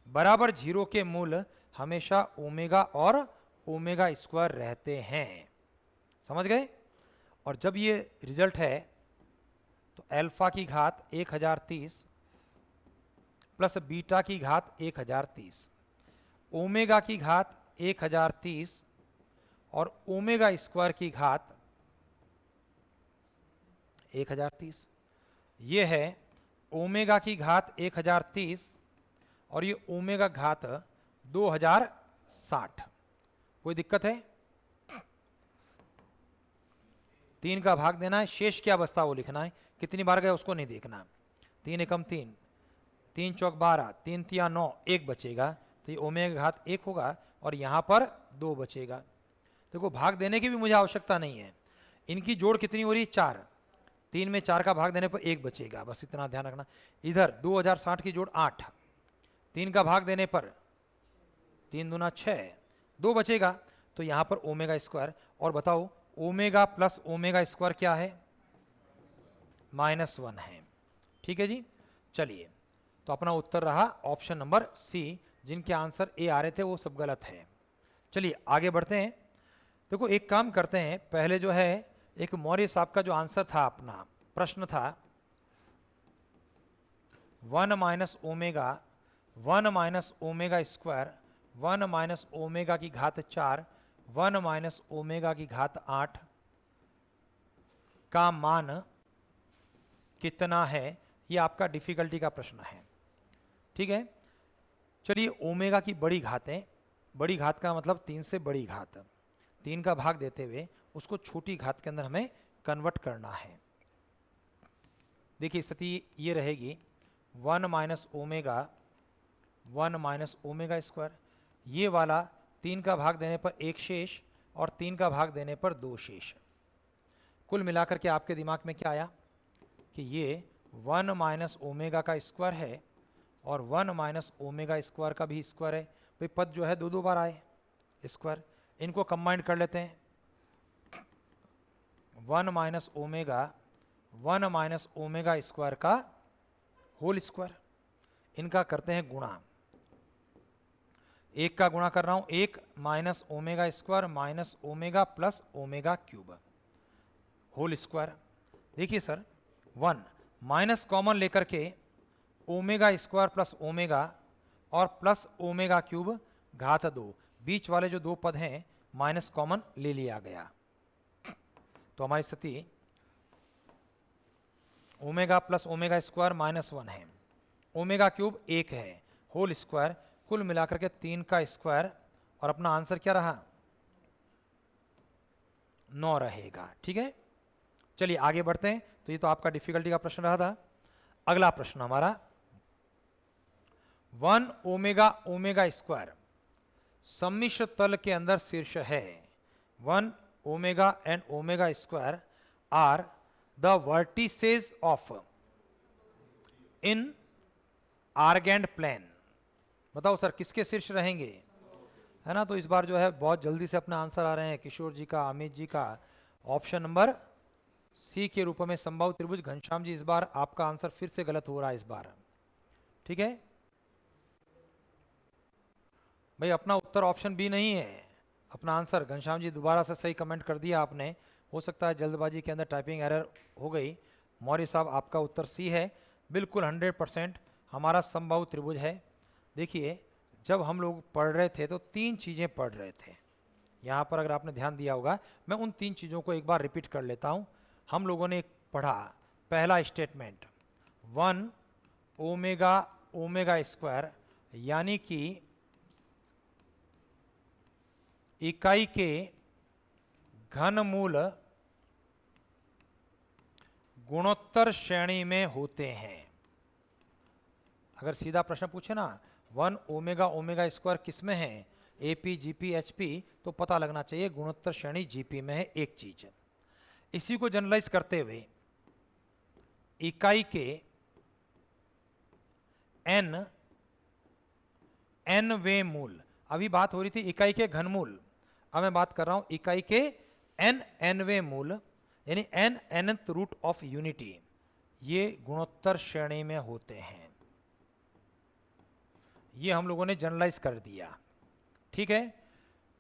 बराबर 0 के मूल हमेशा ओमेगा और ओमेगा स्क्वायर रहते हैं। समझ गए? और जब ये रिजल्ट है तो अल्फा की घात 1030 प्लस बीटा की घात 1030, ओमेगा की घात 1030 और ओमेगा स्क्वायर की घात 1030। ये है ओमेगा की घात 1030 और ये ओमेगा घात 2060। कोई दिक्कत है? 3 का भाग देना है, शेष क्या बचता वो लिखना है, कितनी बार गए उसको नहीं देखना। 3 एकम 3, 3 चौक 12, 3 तिया 9, 1 बचेगा, तो ये ओमेगा घात 1 होगा और यहाँ पर 2 बचेगा। देखो भाग देने की भी मुझे आवश्यकता नहीं है, इनकी जोड़ कितनी हो रही है? 4, 3 में 4 का भाग देने पर 1 बचेगा, बस इतना ध्यान रखना। इधर 2060 की जोड़ 8, 3 का भाग देने पर 3 दूना 6, 2 बचेगा, तो यहाँ पर ओमेगा स्क्वायर। और बताओ ओमेगा प्लस ओमेगा स्क्वायर क्या है? -1 है। ठीक है जी, चलिए तो अपना उत्तर रहा ऑप्शन नंबर सी। जिनके आंसर ए आ रहे थे वो सब गलत है। चलिए आगे बढ़ते हैं। देखो एक काम करते हैं, पहले जो है एक मौर्य साहब का जो आंसर था, अपना प्रश्न था 1 minus omega 1 minus omega square 1 minus omega की घात 4 1 माइनस ओमेगा की घात 8 का मान कितना है? ये आपका डिफिकल्टी का प्रश्न है। ठीक है, चलिए ओमेगा की बड़ी घातें, बड़ी घात का मतलब 3 से बड़ी घात, 3 का भाग देते हुए उसको छोटी घात के अंदर हमें कन्वर्ट करना है। देखिए स्थिति ये रहेगी 1 minus omega 1 minus omega square, ये वाला 3 का भाग देने पर 1 शेष और 3 का भाग देने पर 2 शेष। कुल मिलाकर के आपके दिमाग में क्या आया कि ये 1 माइनस ओमेगा का स्क्वायर है और 1 माइनस ओमेगा स्क्वायर का भी स्क्वायर है। भाई पद जो है 2 बार आए स्क्वायर, इनको कंबाइन कर लेते हैं, 1 माइनस ओमेगा स्क्वायर का होल स्क्वायर, इनका करते हैं गुणा। एक का गुणा कर रहा हूं, 1 minus omega square minus omega plus omega cube whole square. देखिए सर, 1 माइनस कॉमन लेकर के ओमेगा स्क्वायर प्लस ओमेगा और प्लस ओमेगा क्यूब घात 2, बीच वाले जो दो पद हैं माइनस कॉमन ले लिया गया, तो हमारी स्थिति ओमेगा प्लस ओमेगा स्क्वायर -1 है, ओमेगा क्यूब 1 है, होल स्क्वायर, कुल मिलाकर के 3 का स्क्वायर, और अपना आंसर क्या रहा, 9 रहेगा। ठीक है, चलिए आगे बढ़ते हैं। तो ये तो आपका डिफिकल्टी का प्रश्न रहा था। अगला प्रश्न हमारा 1 ओमेगा स्क्वायर सम्मिश्र तल के अंदर शीर्ष है। 1 omega and omega square are the vertices of in Argand plane. बताओ सर किसके शीर्ष रहेंगे, है ना। तो इस बार जो है बहुत जल्दी से अपना आंसर आ रहे हैं, किशोर जी का, अमित जी का। ऑप्शन नंबर सी के रूप में संभव त्रिभुज। घनश्याम जी इस बार आपका आंसर फिर से गलत हो रहा है इस बार। ठीक है भाई, अपना उत्तर ऑप्शन बी नहीं है, अपना आंसर। घनश्याम जी दोबारा से सही कमेंट कर दिया आपने, हो सकता है जल्दबाजी के अंदर टाइपिंग एरर हो गई। मौर्य साहब आपका उत्तर सी है, बिल्कुल 100% हमारा संभव त्रिभुज है। देखिए जब हम लोग पढ़ रहे थे तो 3 चीजें पढ़ रहे थे, यहाँ पर अगर आपने ध्यान दिया होगा, मैं उन 3 चीजों को एक बार रिपीट कर लेता हूँ। हम लोगों ने पढ़ा पहला स्टेटमेंट 1 ओमेगा स्क्वायर, यानी कि इकाई के घनमूल गुणोत्तर श्रेणी में होते हैं। अगर सीधा प्रश्न पूछे ना 1 ओमेगा स्क्वायर किस में है, एपी जीपी एचपी, तो पता लगना चाहिए गुणोत्तर श्रेणी जीपी में है। एक चीज इसी को जनरलाइज करते हुए इकाई के एनवे मूल, अभी बात हो रही थी इकाई के घनमूल, अब मैं बात कर रहा हूं इकाई के एनवे मूल, यानी nth रूट ऑफ यूनिटी, ये गुणोत्तर श्रेणी में होते हैं। ये हम लोगों ने जनरलाइज कर दिया। ठीक है,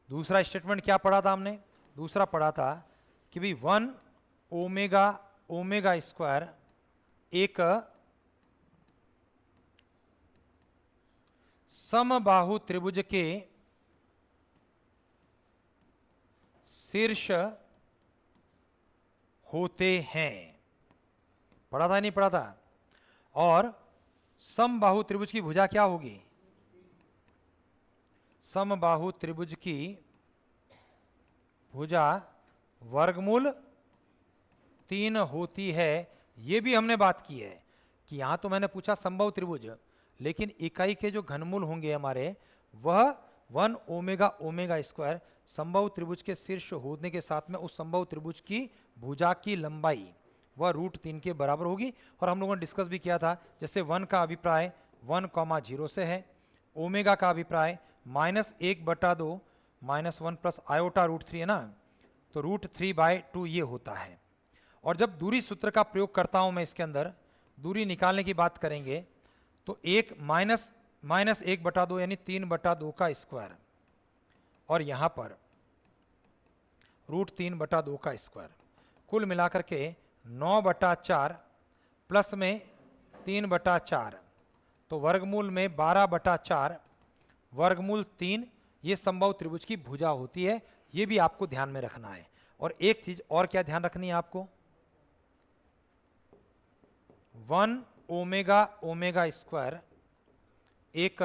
दूसरा स्टेटमेंट क्या पढ़ा था हमने, दूसरा पढ़ा था कि भाई 1 ओमेगा स्क्वायर एक समबाहु त्रिभुज के शीर्ष होते हैं। पढ़ा था नहीं पढ़ा था। और समबाहु त्रिभुज की भुजा क्या होगी, समबाहु त्रिभुज की भुजा वर्गमूल 3 होती है। ये भी हमने बात की है कि यहां तो मैंने पूछा समबाहु त्रिभुज, लेकिन इकाई के जो घनमूल होंगे हमारे वह 1 ओमेगा स्क्वायर समबाहु त्रिभुज के शीर्ष होने के साथ में उस समबाहु त्रिभुज की भुजा की लंबाई वह √3 के बराबर होगी। और हम लोगों ने डिस्कस भी किया था, जैसे 1 का अभिप्राय 1,0 से है, ओमेगा का अभिप्राय -1/2 -1 प्लस आयोटा √3 है ना, तो √3/2 ये होता है। और जब दूरी सूत्र का प्रयोग करता हूं मैं इसके अंदर, दूरी निकालने की बात करेंगे तो 1 -1/2 यानी 3/2 का स्क्वायर, और यहां पर √3/2 का स्क्वायर, कुल मिलाकर के 9/4 प्लस में 3/4, तो वर्गमूल में 12/4 वर्गमूल 3, ये समबाहु त्रिभुज की भुजा होती है। ये भी आपको ध्यान में रखना है। और एक चीज और क्या ध्यान रखनी है आपको, 1 ओमेगा स्क्वायर एक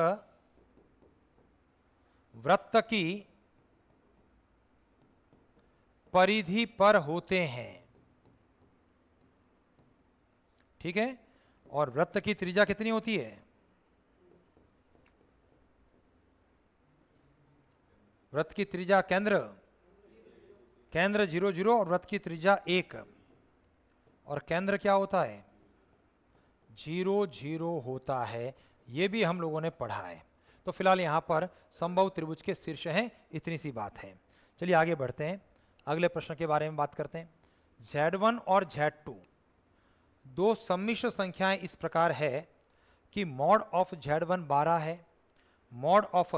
वृत्त की परिधि पर होते हैं। ठीक है, और वृत्त की त्रिज्या कितनी होती है, वृत्त की त्रिज्या केंद्र 0 0 और वृत्त की त्रिज्या 1, और केंद्र क्या होता है 0 0 होता है। ये भी हम लोगों ने पढ़ा है। तो फिलहाल यहां पर समबाहु त्रिभुज के शीर्ष हैं, इतनी सी बात है। चलिए आगे बढ़ते हैं, अगले प्रश्न के बारे में बात करते हैं। Z1 और Z2 दो सम्मिश्र संख्याएं इस प्रकार है कि मॉड ऑफ Z1 12 है, मॉड ऑफ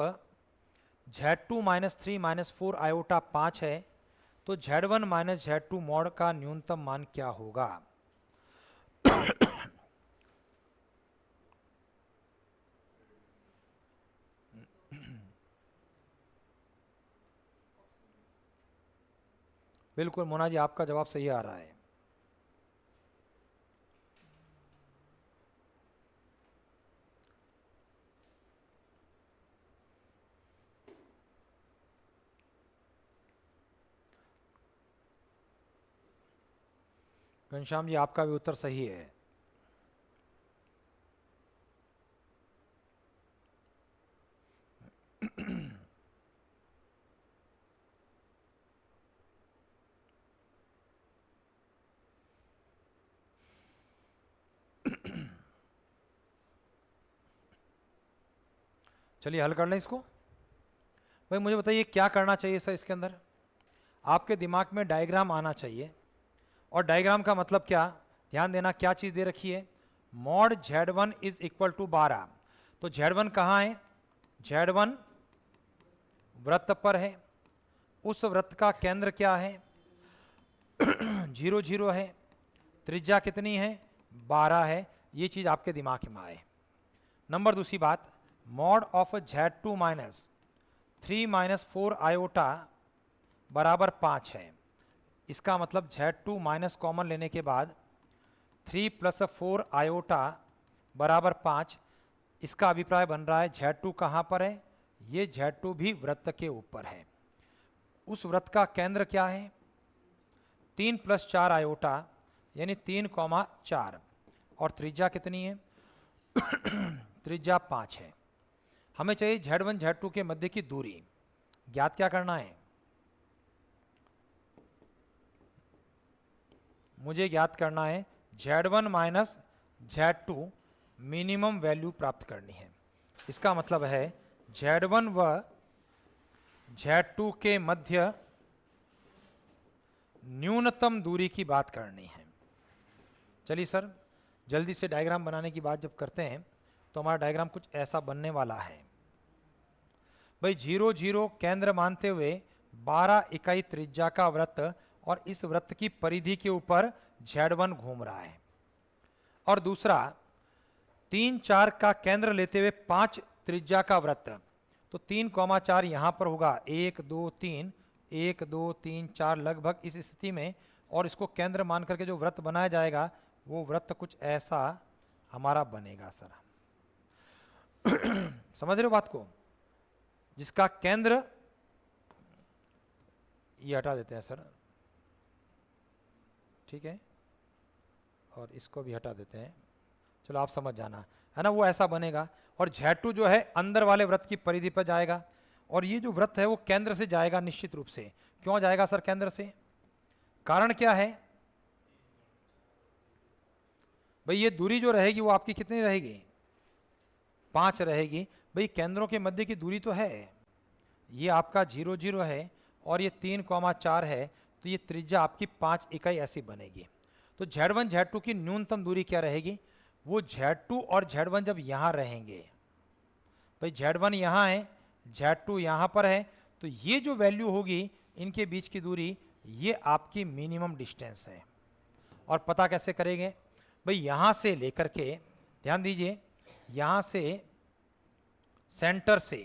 Z2 -3 -4 आयोटा 5 है, तो Z1 माइनस Z2 मॉड का न्यूनतम मान क्या होगा? बिल्कुल मोना जी, आपका जवाब सही आ रहा है। घनश्याम जी, आपका भी उत्तर सही है। चलिए हल कर लें इसको। भाई मुझे बताइए क्या करना चाहिए सर इसके अंदर? आपके दिमाग में डायग्राम आना चाहिए, और डायग्राम का मतलब क्या, ध्यान देना क्या चीज़ दे रखी है, mod Z1 is equal to 12। तो Z1 कहाँ है? Z1 वृत्त पर है, उस वृत्त का केंद्र क्या है? 0 0 है, त्रिज्या कितनी है? 12 है। ये चीज़ आपके दिमाग में आए। नंबर दूसरी बात, mod of Z2 minus 3 -4 iota बराबर 5 है। इसका मतलब Z2 माइनस कॉमन लेने के बाद 3 + 4 आयोटा बराबर 5। इसका अभिप्राय बन रहा है Z2 कहाँ पर है? ये Z2 भी वृत्त के ऊपर है। उस वृत्त का केंद्र क्या है? 3 + 4 आयोटा यानी 3,4, और त्रिज्या कितनी है? त्रिज्या 5 है। हमें चाहिए Z1 Z2 के मध्य की दूरी। ज्ञात क्या करना है? मुझे ज्ञात करना है Z1 minus Z2 minimum value प्राप्त करनी है। इसका मतलब है Z1 व Z2 के मध्य न्यूनतम दूरी की बात करनी है। चलिए सर, जल्दी से डायग्राम बनाने की बात जब करते हैं तो हमारा डायग्राम कुछ ऐसा बनने वाला है। भाई 0 0 केंद्र मानते हुए 12 इकाई त्रिज्या का वृत्त, और इस वृत्त की परिधि के ऊपर Z1 घूम रहा है। और दूसरा 3 4 का केंद्र लेते हुए 5 त्रिज्या का वृत्त, तो 3,4 यहां पर होगा, 1 2 3 1 2 3 4 लगभग इस स्थिति में। और इसको केंद्र मान करके जो वृत्त बनाया जाएगा वो वृत्त कुछ ऐसा हमारा बनेगा सर। समझ रहे हो बात को? जिसका केंद्र, ये हटा देते हैं सर, ठीक है, और इसको भी हटा देते हैं। चलो आप समझ जाना, है ना, वो ऐसा बनेगा। और Z2 जो है अंदर वाले वृत्त की परिधि पर जाएगा, और ये जो वृत्त है वो केंद्र से जाएगा निश्चित रूप से। क्यों जाएगा सर केंद्र से? कारण क्या है? भाई ये दूरी जो रहेगी वो आपकी कितनी रहेगी? 5 रहेगी। भाई केंद्रों के मध्य की दूरी तो है, ये आपका 0 0 है और ये 3,4 है, तो ये त्रिज्या आपकी 5 इकाई ऐसी बनेगी। तो Z1 Z2 की न्यूनतम दूरी क्या रहेगी? वो Z2 और Z1 जब यहाँ रहेंगे, भाई Z1 यहाँ है, Z2 यहाँ पर है, तो ये जो वैल्यू होगी इनके बीच की दूरी, ये आपकी मिनिमम डिस्टेंस है। और पता कैसे करेंगे? भाई यहाँ से लेकर के, ध्यान दीजिए, यहाँ से सेंटर से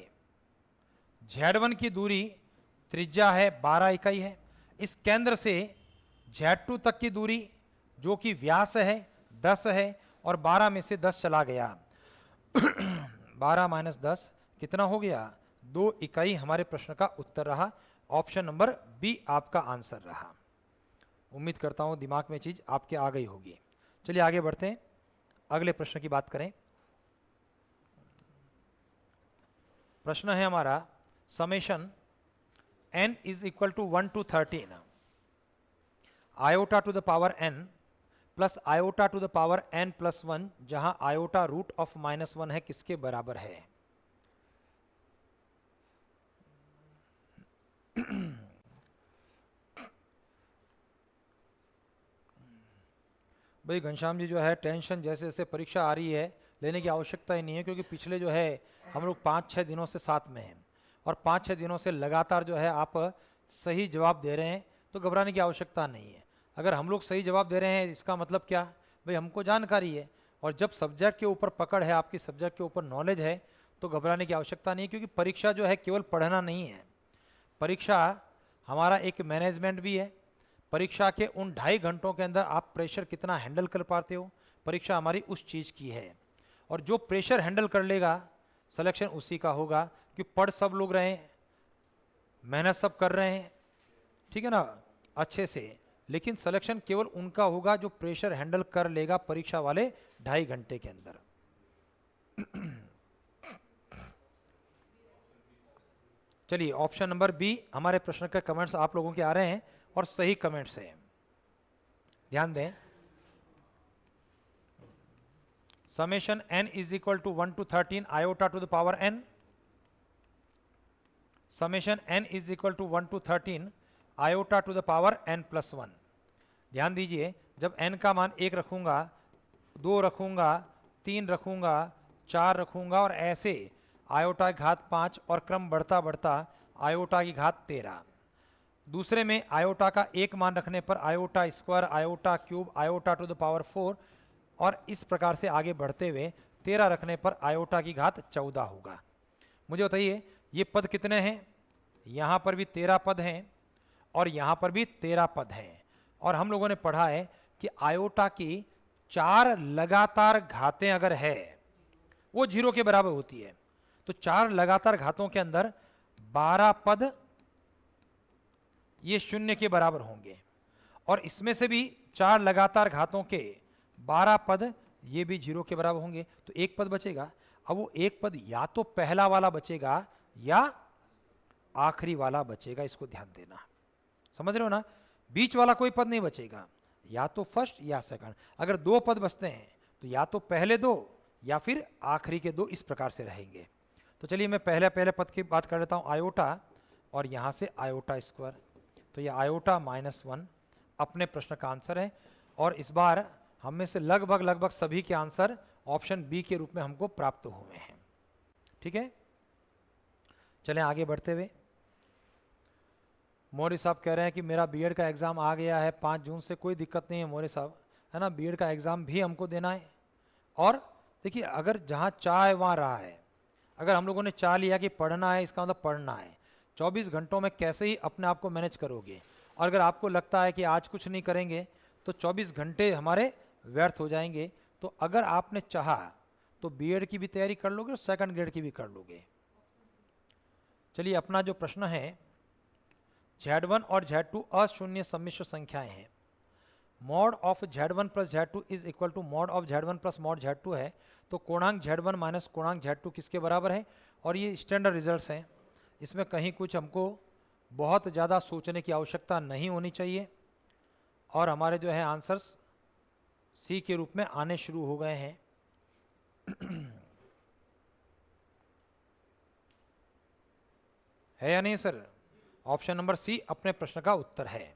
Z1 की दूरी त्रिज्या है 12 इकाई है। इस केंद्र से Z2 तक की दूरी जो कि व्यास है 10 है, और 12 में से 10 चला गया 12 - 10 कितना हो गया? 2 इकाई हमारे प्रश्न का उत्तर रहा। ऑप्शन नंबर बी आपका आंसर रहा। उम्मीद करता हूं दिमाग में चीज आपके आ गई होगी। चलिए आगे बढ़ते हैं, अगले प्रश्न की बात करें। प्रश्न है हमारा, summation n is equal to 1 to 13 iota to the power n plus iota to the power n plus 1, जहां आयोटा रूट ऑफ -1 है, किसके बराबर है? भाई घनश्याम जी जो है टेंशन जैसे जैसे परीक्षा आ रही है लेने की आवश्यकता ही नहीं है, क्योंकि पिछले जो है हम लोग 5-6 दिनों से साथ में हैं और 5-6 दिनों से लगातार जो है आप सही जवाब दे रहे हैं, तो घबराने की आवश्यकता नहीं है। अगर हम लोग सही जवाब दे रहे हैं इसका मतलब क्या, भाई हमको जानकारी है, और जब सब्जेक्ट के ऊपर पकड़ है, आपकी सब्जेक्ट के ऊपर नॉलेज है, तो घबराने की आवश्यकता नहीं है। क्योंकि परीक्षा जो है केवल पढ़ना नहीं है, परीक्षा हमारा एक मैनेजमेंट भी है। परीक्षा के उन 2.5 घंटों के अंदर आप प्रेशर कितना हैंडल कर पाते हो, परीक्षा हमारी उस चीज़ की है। और जो प्रेशर हैंडल कर लेगा सिलेक्शन उसी का होगा, कि पढ़ सब लोग रहे हैं, मेहनत सब कर रहे हैं, ठीक है ना, अच्छे से, लेकिन सिलेक्शन केवल उनका होगा जो प्रेशर हैंडल कर लेगा परीक्षा वाले 2.5 घंटे के अंदर। चलिए ऑप्शन नंबर बी, हमारे प्रश्न के कमेंट्स आप लोगों के आ रहे हैं और सही कमेंट्स हैं, ध्यान दें। Summation n is equal to 1 to 13 iota to the power n। Summation n is equal to 1 to 13 iota to the power n plus 1। ध्यान दीजिए, जब n का मान 1 रखूंगा, 2 रखूंगा, 3 रखूंगा, 4 रखूंगा, और ऐसे आयोटा की घात 5 और क्रम बढ़ता बढ़ता आयोटा की घात 13। दूसरे में आयोटा का एक मान रखने पर iota square, iota cube, iota to the power 4, और इस प्रकार से आगे बढ़ते हुए 13 रखने पर आयोटा की घात 14 होगा। मुझे बताइए ये पद कितने हैं, यहाँ पर भी 13 पद हैं और यहाँ पर भी 13 पद हैं। और हम लोगों ने पढ़ा है कि आयोटा की 4 लगातार घातें अगर है वो 0 के बराबर होती है। तो 4 लगातार घातों के अंदर 12 पद ये 0 के बराबर होंगे, और इसमें से भी 4 लगातार घातों के 12 पद ये भी 0 के बराबर होंगे, तो एक पद बचेगा। अब वो एक पद या तो पहला वाला बचेगा या आखिरी वाला बचेगा, इसको ध्यान देना, समझ रहे हो ना, बीच वाला कोई पद नहीं बचेगा, या तो फर्स्ट या सेकंड। अगर 2 पद बचते हैं तो या तो पहले 2 या फिर आखिरी के 2, इस प्रकार से रहेंगे। तो चलिए मैं पहले पद की बात कर लेता हूं, आयोटा, और यहां से आयोटा स्क्वायर, तो ये आयोटा -1 अपने प्रश्न का आंसर है। और इस बार हम में से लगभग सभी के आंसर ऑप्शन बी के रूप में हमको प्राप्त हुए हैं, ठीक है। चलें आगे बढ़ते हुए, मौर्य साहब कह रहे हैं कि मेरा बीएड का एग्ज़ाम आ गया है 5 जून से, कोई दिक्कत नहीं है मौर्य साहब, है ना, बीएड का एग्ज़ाम भी हमको देना है। और देखिए अगर जहाँ चाह है वहाँ रहा है, अगर हम लोगों ने चाह लिया कि पढ़ना है, इसका मतलब पढ़ना है, 24 घंटों में कैसे ही अपने आप को मैनेज करोगे। और अगर आपको लगता है कि आज कुछ नहीं करेंगे तो 24 घंटे हमारे व्यर्थ हो जाएंगे। तो अगर आपने चाहा तो बीएड की भी तैयारी कर लोगे और सेकंड ग्रेड की भी कर लोगे। चलिए अपना जो प्रश्न है, Z1 और Z2 अशून्य सम्मिश्र संख्याएं हैं, mod of Z1 plus Z2 is equal to mod of Z1 plus mod Z2 है, तो कोणांक Z1 माइनस कोणांक Z2 किसके बराबर है। और ये स्टैंडर्ड रिजल्ट्स हैं, इसमें कहीं कुछ हमको बहुत ज़्यादा सोचने की आवश्यकता नहीं होनी चाहिए, और हमारे जो है आंसर्स सी के रूप में आने शुरू हो गए हैं। है या नहीं सर, ऑप्शन नंबर सी अपने प्रश्न का उत्तर है।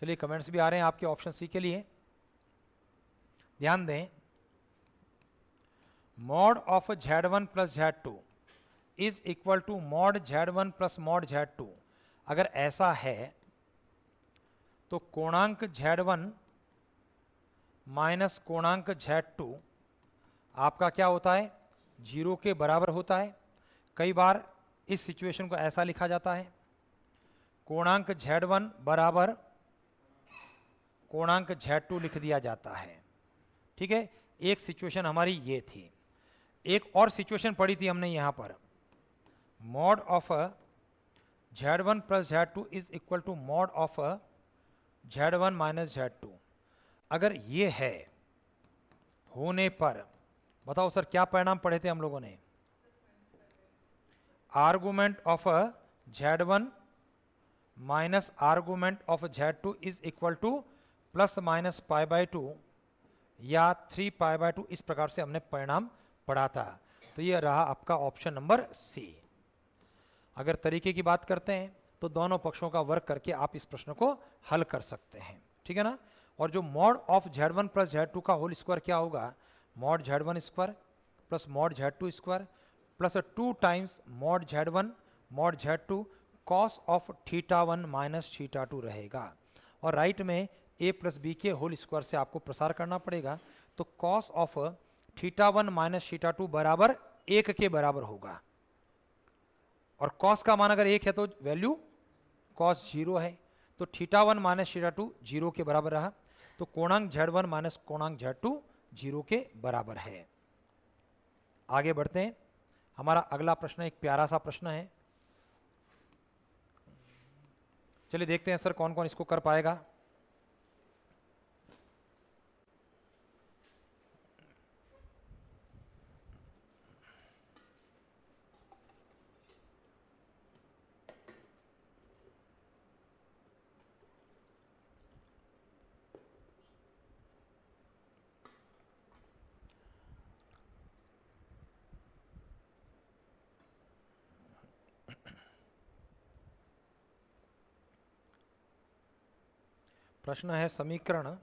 चलिए कमेंट्स भी आ रहे हैं आपके ऑप्शन सी के लिए, ध्यान दें। Mod of Z1 plus Z2 is equal to mod Z1 plus mod Z2, अगर ऐसा है तो कोणांक Z1 माइनस कोणांक Z2 आपका क्या होता है, 0 के बराबर होता है। कई बार इस सिचुएशन को ऐसा लिखा जाता है, कोणांक Z1 बराबर कोणांक Z2 लिख दिया जाता है, ठीक है। एक सिचुएशन हमारी ये थी। एक और सिचुएशन पढ़ी थी हमने यहाँ पर, mod of Z1 plus Z2 is equal to mod of Z1 minus Z2। अगर ये है होने पर बताओ सर क्या परिणाम पढ़े थे हम लोगों ने, argument of Z1 minus argument of Z2 is equal to plus minus π/2 या 3π/2, इस प्रकार से हमने परिणाम पढ़ा था। तो ये रहा आपका ऑप्शन नंबर सी। अगर तरीके की बात करते हैं तो दोनों पक्षों का वर्क करके आप इस प्रश्न को हल कर सकते हैं, ठीक है ना। और जो mod of Z1 plus Z2 का होल स्क्वायर क्या होगा, mod Z1 square plus mod Z2 square plus 2 times mod Z1 mod Z2 cos of θ1 minus θ2 रहेगा। और राइट में a प्लस बी के होल स्क्वायर से आपको प्रसार करना पड़ेगा, तो कॉस ऑफ θ1 माइनस θ2 बराबर 1 के बराबर होगा। और कॉस का मान अगर 1 है तो वैल्यू कॉस 0 है, तो θ1 माइनस θ2 0 के बराबर रहा, तो कोणांक Z1 माइनस कोणांक Z2 0 के बराबर है। आगे बढ़ते हैं, हमारा अगला प्रश्न एक प्यारा सा प्रश्न है। चलिए देखते हैं सर कौन कौन इसको कर पाएगा। प्रश्न है समीकरण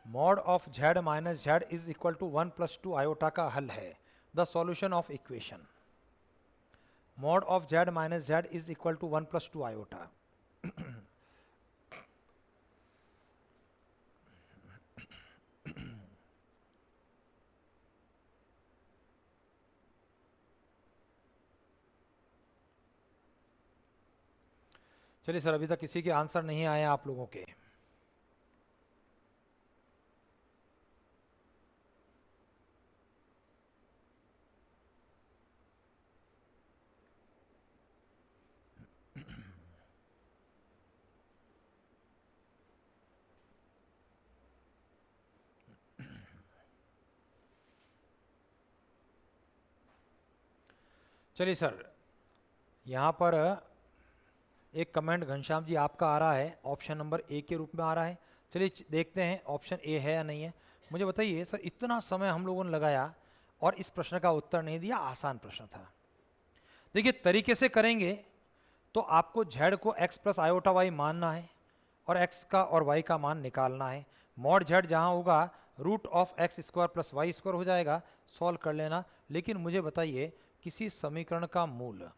mod of Z minus Z is equal to 1 plus 2 iota का हल है, the solution of equation. Mod of Z minus Z is equal to 1 plus 2 iota. चलिए सर, अभी तक किसी के आंसर नहीं आए आप लोगों के। चलिए सर, यहाँ पर एक कमेंट घनश्याम जी आपका आ रहा है, ऑप्शन नंबर ए के रूप में आ रहा है। चलिए देखते हैं ऑप्शन ए है या नहीं है। मुझे बताइए सर, इतना समय हम लोगों ने लगाया और इस प्रश्न का उत्तर नहीं दिया, आसान प्रश्न था। देखिए तरीके से करेंगे तो आपको Z को x प्लस आयोटा वाई मानना है और x का और y का मान निकालना है। मॉड Z जहाँ होगा root of x square plus y square हो जाएगा, सॉल्व कर लेना। लेकिन मुझे बताइए किसी समीकरण का मूल,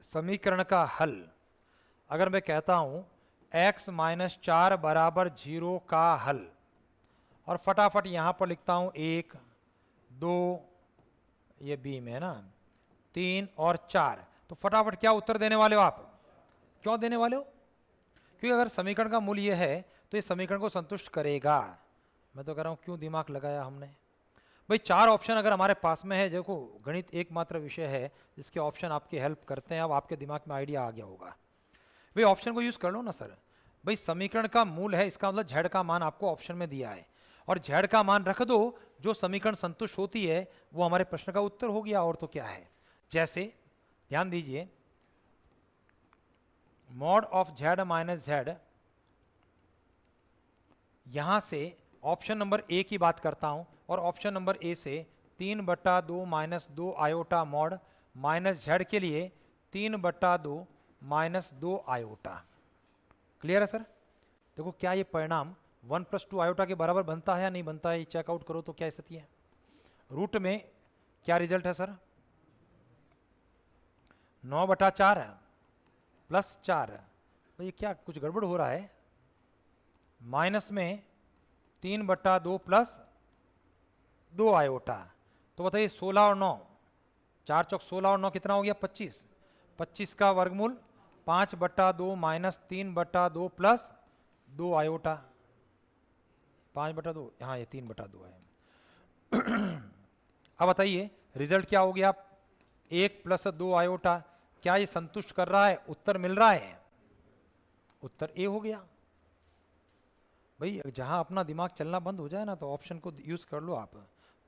समीकरण का हल, अगर मैं कहता हूं x माइनस 4 बराबर 0 का हल, और फटाफट यहां पर लिखता हूं 1 2, ये बी में है ना, 3 और 4, तो फटाफट क्या उत्तर देने वाले हो आप? क्यों देने वाले हो? क्योंकि अगर समीकरण का मूल ये है तो ये समीकरण को संतुष्ट करेगा। मैं तो कह रहा हूं क्यों दिमाग लगाया हमने भाई। 4 ऑप्शन अगर हमारे पास में है, देखो गणित एकमात्र विषय है जिसके ऑप्शन आपकी हेल्प करते हैं। अब आपके दिमाग में आइडिया आ गया होगा, भाई ऑप्शन को यूज कर लो ना सर। भाई समीकरण का मूल है, इसका मतलब Z का मान आपको ऑप्शन में दिया है, और Z का मान रख दो, जो समीकरण संतुष्ट होती है वो हमारे प्रश्न का उत्तर हो गया, और तो क्या है। जैसे ध्यान दीजिए, mod of Z minus Z, यहां से ऑप्शन नंबर ए की बात करता हूं, और ऑप्शन नंबर ए से 3/2 minus 2 iota mod minus Z के लिए 3/2 माइनस 2 आयोटा। क्लियर है सर? देखो क्या ये परिणाम 1 प्लस 2 आयोटा के बराबर बनता है या नहीं बनता है, चेकआउट करो तो क्या स्थिति है। रूट में क्या रिजल्ट है सर? 9/4 प्लस 4, भाई क्या कुछ गड़बड़ हो रहा है। माइनस में 3/2 प्लस 2 आयोटा, तो बताइए 16 और 9, 4 चौक 16 और 9 कितना हो गया? 25। 25 का वर्गमूल 5/2 माइनस 3/2 प्लस 2 आयोटा, 5/2, हाँ ये 3/2 है। अब बताइए रिजल्ट क्या हो गया? 1 प्लस 2 आयोटा, क्या ये संतुष्ट कर रहा है? उत्तर मिल रहा है, उत्तर ए हो गया। भाई जहां अपना दिमाग चलना बंद हो जाए ना तो ऑप्शन को यूज कर लो आप,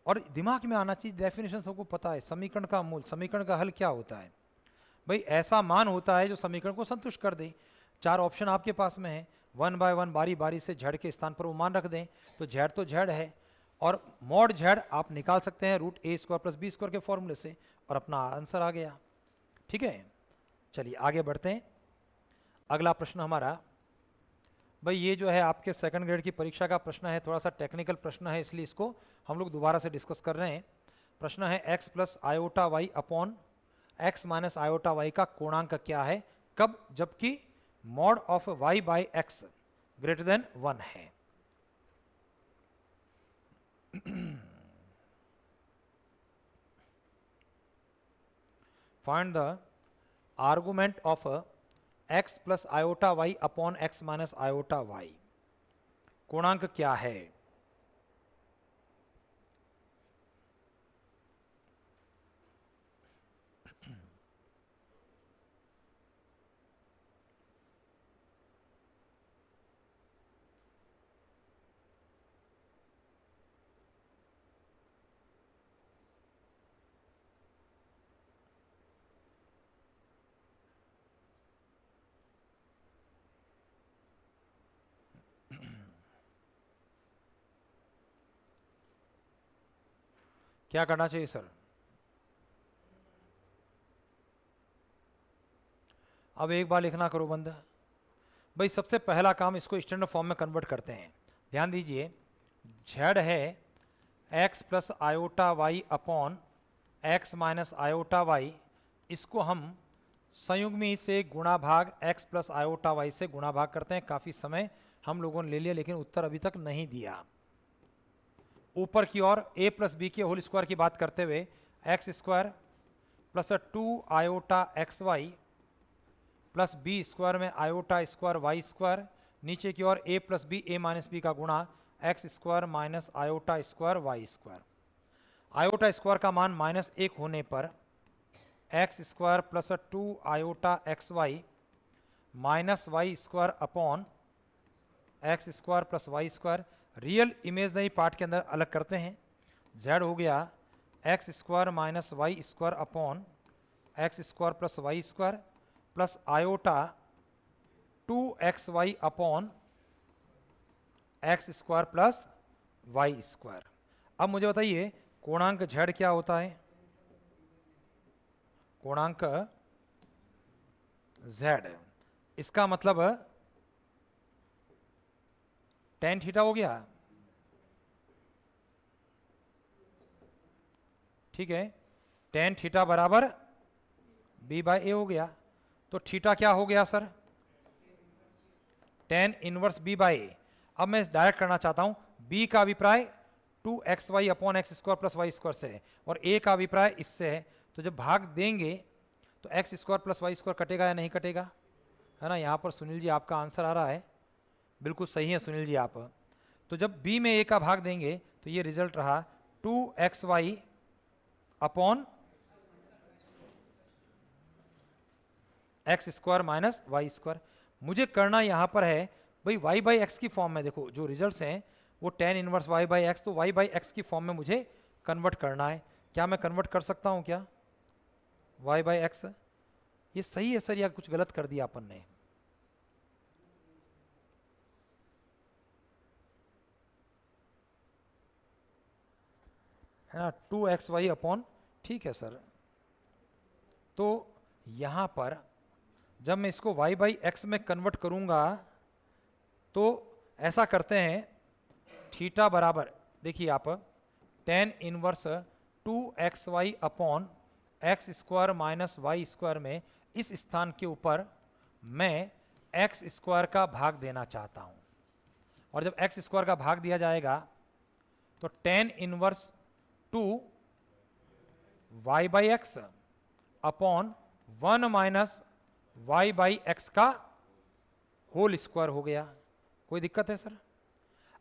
और दिमाग में आना चाहिए, डेफिनेशन सबको पता है। समीकरण का मूल, समीकरण का हल क्या होता है? भाई ऐसा मान होता है जो समीकरण को संतुष्ट कर दे। 4 ऑप्शन आपके पास में है, 1 बाय 1 बारी बारी से Z के स्थान पर वो मान रख दें, तो Z है, और मॉड Z आप निकाल सकते हैं रूट ए स्क्वायर प्लस बी स्क्वायर के फॉर्मूले से, और अपना आंसर आ गया। ठीक है, चलिए आगे बढ़ते हैं। अगला प्रश्न हमारा भाई ये जो है आपके सेकंड ग्रेड की परीक्षा का प्रश्न है, थोड़ा सा टेक्निकल प्रश्न है, इसलिए इसको हम लोग दोबारा से डिस्कस कर रहे हैं। प्रश्न है x plus iota y upon x minus iota y का कोणांक क्या है, कब, जबकि mod of y by x greater than 1 है। Find the argument of x plus iota y upon x minus iota y, कोणांक क्या है। क्या करना चाहिए सर? अब एक बार लिखना करो बंद। भाई सबसे पहला काम, इसको स्टैंडर्ड फॉर्म में कन्वर्ट करते हैं। ध्यान दीजिए, z है x plus iota y upon x minus iota y, इसको हम संयुग्मी से गुणा भाग x प्लस आयोटा वाई से गुणा भाग करते हैं। काफ़ी समय हम लोगों ने ले लिया, लेकिन उत्तर अभी तक नहीं दिया। ऊपर की ओर a प्लस बी के होल स्क्वायर की बात करते हुए x square plus 2 iota x y plus b square में आयोटा स्क्वायर वाई स्क्वायर, नीचे की ओर a plus b a minus b का गुणा x square minus iota square y square. Iota square का मान -1 होने पर x square plus 2 iota x y minus y square upon x square plus y square. Real imaginary part के अंदर अलग करते हैं। z हो गया x square minus y square upon x square plus y square plus iota 2xy upon x square plus y square. अब मुझे बताइए कोणांक z क्या होता है? कोणांक z, इसका मतलब tan थीटा हो गया, ठीक है। tan थीटा बराबर b बाई ए हो गया। तो थीटा क्या हो गया sir? tan inverse b by A. अब मैं डायरेक्ट करना चाहता हूं, b का अभिप्राय 2xy upon x square plus y square से है और a का अभिप्राय इससे है। तो जब भाग देंगे तो x square plus y square कटेगा या नहीं कटेगा, है ना। यहाँ पर सुनील जी आपका आंसर आ रहा है, बिल्कुल सही है सुनील जी आप। तो जब b में a का भाग देंगे तो ये रिजल्ट रहा 2xy upon x square minus y square. मुझे करना यहाँ पर है भाई y बाई एक्स की फॉर्म में, देखो जो रिजल्ट्स हैं वो tan inverse y by x, तो y बाई एक्स की फॉर्म में मुझे कन्वर्ट करना है। क्या मैं कन्वर्ट कर सकता हूँ क्या y बाई एक्स? ये सही है सर या कुछ गलत कर दिया अपन ने? है ना, 2xy अपॉन, ठीक है सर। तो यहाँ पर जब मैं इसको y बाई एक्स में कन्वर्ट करूँगा तो ऐसा करते हैं, थीटा बराबर देखिए आप tan inverse 2xy upon x square minus y square में इस स्थान के ऊपर मैं एक्स स्क्वायर का भाग देना चाहता हूँ। और जब एक्स स्क्वायर का भाग दिया जाएगा तो tan inverse 2 y by x upon 1 minus y by x का होल स्क्वायर हो गया। कोई दिक्कत है सर?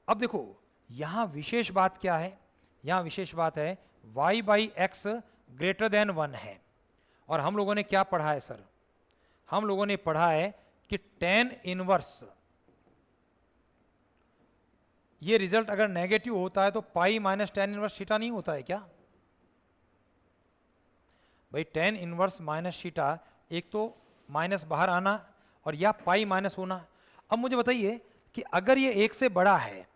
अब देखो यहां विशेष बात क्या है, यहां विशेष बात है y by x greater than 1 है। और हम लोगों ने क्या पढ़ा है सर? हम लोगों ने पढ़ा है कि tan इनवर्स, ये रिजल्ट अगर नेगेटिव होता है तो pi minus tan inverse theta नहीं होता है क्या भाई? tan इनवर्स माइनस थीटा, एक तो माइनस बाहर आना और या पाई माइनस होना। अब मुझे बताइए कि अगर ये एक से बड़ा है,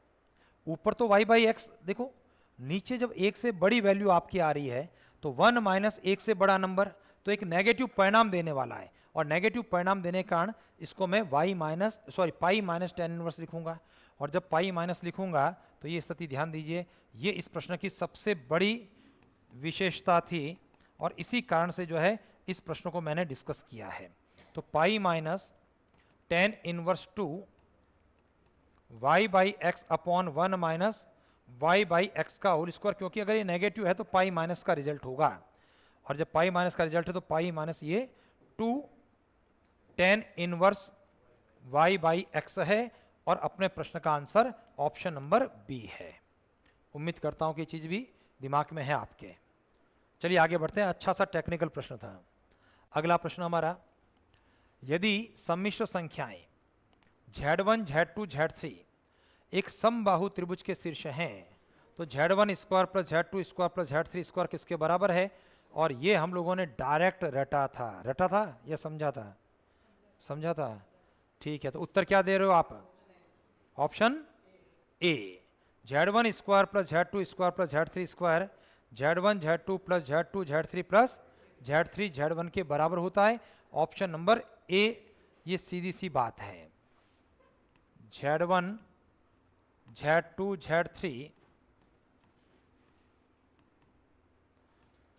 ऊपर तो y बाई एक्स, देखो नीचे जब एक से बड़ी वैल्यू आपकी आ रही है तो 1 माइनस एक से बड़ा नंबर तो एक नेगेटिव परिणाम देने वाला है। और नेगेटिव परिणाम देने के कारण इसको मैं पाई माइनस टेन इनवर्स लिखूंगा। और जब पाई माइनस लिखूंगा तो ये स्थिति ध्यान दीजिए, ये इस प्रश्न की सबसे बड़ी विशेषता थी और इसी कारण से जो है इस प्रश्न को मैंने डिस्कस किया है। तो pi minus tan inverse two y by x upon 1 minus y by x का होल स्क्वायर, क्योंकि अगर ये नेगेटिव है तो पाई माइनस का रिजल्ट होगा, और जब पाई माइनस का रिजल्ट है तो पाई माइनस ये 2 tan inverse y by x है, और अपने प्रश्न का आंसर ऑप्शन नंबर बी है। उम्मीद करता हूं कि ये चीज भी दिमाग में है आपके। चलिए आगे बढ़ते हैं, अच्छा सा टेक्निकल प्रश्न था। अगला प्रश्न हमारा, यदि सम्मिश्र संख्याएं Z1 Z2 Z3 एक समबाहु त्रिभुज के शीर्ष हैं तो Z1 square plus Z2 square plus Z3 square किसके बराबर है? और ये हम लोगों ने डायरेक्ट रटा था या समझा था? समझा था। ठीक है, तो उत्तर क्या दे रहे हो आप? Option A, Z1 square plus Z2 square plus Z3 square Z1 Z2 plus Z2 Z3 plus Z3 Z1 के बराबर होता है। ऑप्शन नंबर ए, ये सीधी सी बात है। Z1 Z2 Z3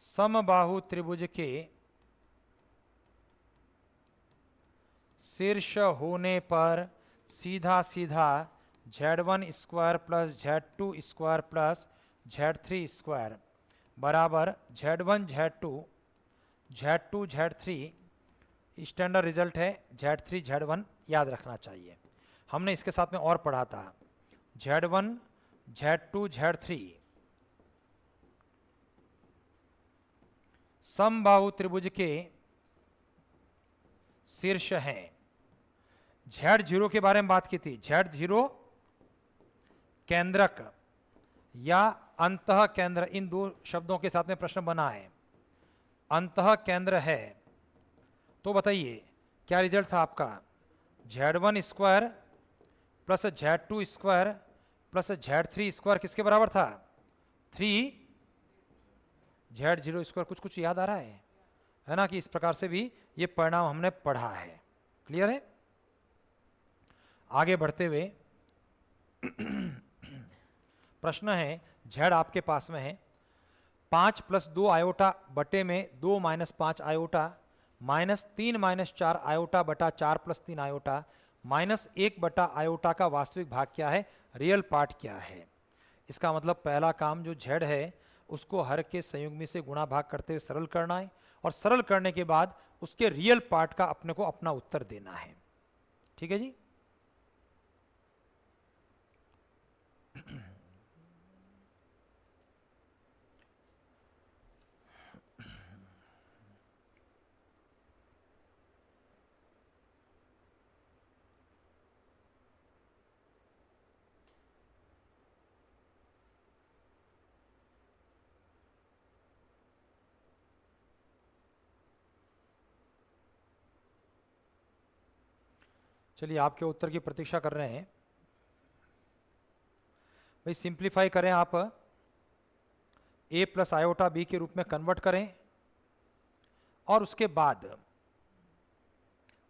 समबाहु त्रिभुज के शीर्ष होने पर सीधा सीधा Z1 square plus Z2 square plus Z3 square बराबर Z1 Z2 Z2 Z3, standard result है Z3 Z1, याद रखना चाहिए। हमने इसके साथ में और पढ़ा था Z1 Z2 Z3 समबाहु त्रिभुज के शीर्ष हैं। Z0 के बारे में बात की थी। Z0 केंद्रक या अंतः केंद्र, इन दो शब्दों के साथ में प्रश्न बना है। अंतः केंद्र है तो बताइए क्या रिजल्ट था आपका? Z1 square plus Z2 square plus Z3 square किसके बराबर था? 3 Z0 स्क्वायर। कुछ कुछ याद आ रहा है ना, कि इस प्रकार से भी ये परिणाम हमने पढ़ा है। क्लियर है? आगे बढ़ते हुए प्रश्न है, Z आपके पास में है 5 प्लस 2 आयोटा बटे में 2 minus 5 iota minus 3 minus 4 iota बटा 4 प्लस 3 आयोटा माइनस 1 बटा आयोटा का वास्तविक भाग क्या है? रियल पार्ट क्या है? इसका मतलब पहला काम जो Z है उसको हर के संयुग्मी से गुणा भाग करते हुए सरल करना है, और सरल करने के बाद उसके रियल पार्ट का अपने को अपना उत्तर देना है। ठीक है जी? चलिए आपके उत्तर की प्रतीक्षा कर रहे हैं। भाई सिंप्लीफाई करें, आप a प्लस आयोटा बी के रूप में कन्वर्ट करें और उसके बाद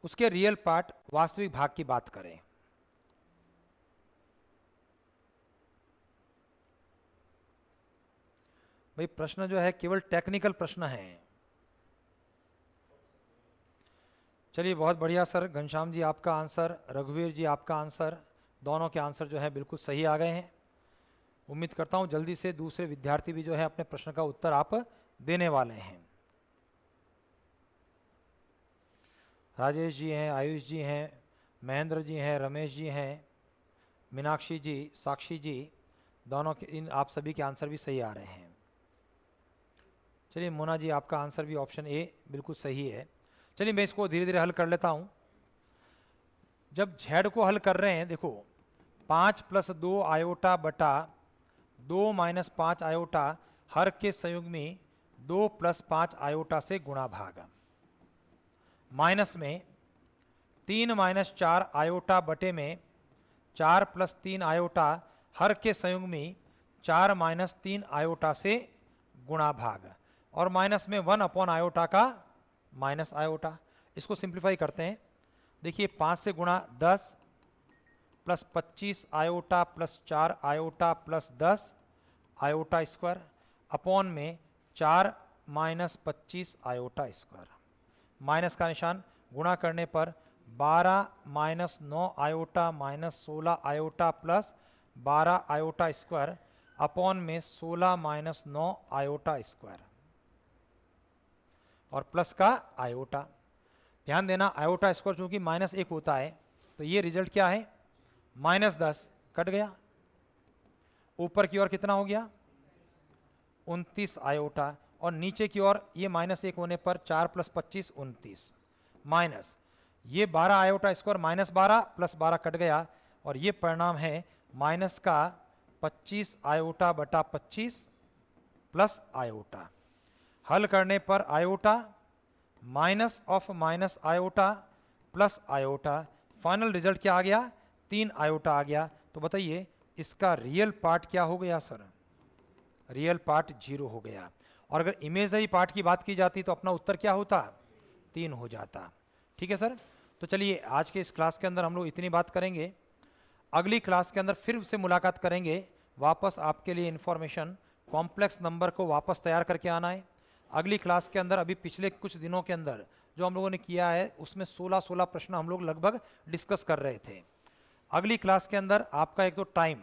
उसके रियल पार्ट वास्तविक भाग की बात करें। भाई प्रश्न जो है केवल टेक्निकल प्रश्न है। चलिए बहुत बढ़िया सर, घनश्याम जी आपका आंसर, रघुवीर जी आपका आंसर, दोनों के आंसर जो है बिल्कुल सही आ गए हैं। उम्मीद करता हूं जल्दी से दूसरे विद्यार्थी भी जो है अपने प्रश्न का उत्तर आप देने वाले हैं। राजेश जी हैं, आयुष जी हैं, महेंद्र जी हैं, रमेश जी हैं, मीनाक्षी जी, साक्षी जी, दोनों के इन आप सभी के आंसर भी सही आ रहे हैं। चलिए मोना जी आपका आंसर भी ऑप्शन ए बिल्कुल सही है। चलिए मैं इसको धीरे धीरे हल कर लेता हूं। जब Z को हल कर रहे हैं, देखो 5 प्लस 2 आयोटा बटा 2 माइनस 5 आयोटा हर के संयुग्मी 2 प्लस 5 आयोटा से गुणा भाग, माइनस में 3 माइनस 4 आयोटा बटे में 4 प्लस 3 आयोटा हर के संयुग्मी 4 माइनस 3 आयोटा से गुणा भाग, और माइनस में 1 अपॉन आयोटा का माइनस आयोटा। इसको सिंप्लीफाई करते हैं। देखिए 5 से गुणा 10 plus 25 iota plus 4 iota plus 10 iota square upon में 4 माइनस 25 आयोटा स्क्वायर, माइनस का निशान, गुणा करने पर 12 minus 9 iota minus 16 iota plus 12 iota square upon में 16 माइनस 9 आयोटा स्क्वायर और प्लस का आयोटा। ध्यान देना आयोटा स्क्वायर चूंकि माइनस 1 होता है तो ये रिजल्ट क्या है, माइनस 10 कट गया, ऊपर की ओर कितना हो गया 29 आयोटा, और नीचे की ओर ये माइनस 1 होने पर 4 प्लस 25 29 माइनस ये 12 iota square minus 12 plus 12 cut गया, और ये परिणाम है माइनस का 25 आयोटा बटा 25 प्लस आयोटा। हल करने पर iota minus of minus iota plus iota, final result क्या आ गया 3 आयोटा आ गया। तो बताइए इसका रियल पार्ट क्या हो गया सर, रियल पार्ट 0 हो गया, और अगर इमेजनरी पार्ट की बात की जाती तो अपना उत्तर क्या होता 3 हो जाता। ठीक है सर, तो चलिए आज के इस क्लास के अंदर हम लोग इतनी बात करेंगे। अगली क्लास के अंदर फिर से मुलाकात करेंगे, वापस आपके लिए इन्फॉर्मेशन कॉम्प्लेक्स नंबर को वापस तैयार करके आना है। अगली क्लास के अंदर अभी पिछले कुछ दिनों के अंदर जो हम लोगों ने किया है उसमें 16 प्रश्न हम लोग लगभग डिस्कस कर रहे थे। अगली क्लास के अंदर आपका एक तो टाइम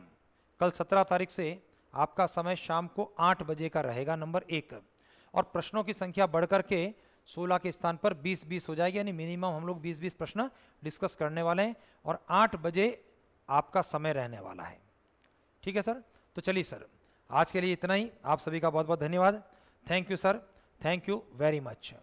कल 17 तारीख से आपका समय शाम को 8 बजे का रहेगा नंबर 1, और प्रश्नों की संख्या बढ़कर के 16 के स्थान पर 20-20 हो जाएगी, यानी मिनिमम हम लोग 20-20 प्रश्न डिस्कस करने वाले हैं, और 8 बजे आपका समय रहने वाला है। ठीक है सर, तो चलिए सर आज के लिए इतना ही, आप सभी का बहुत बहुत धन्यवाद। Thank you sir, thank you very much.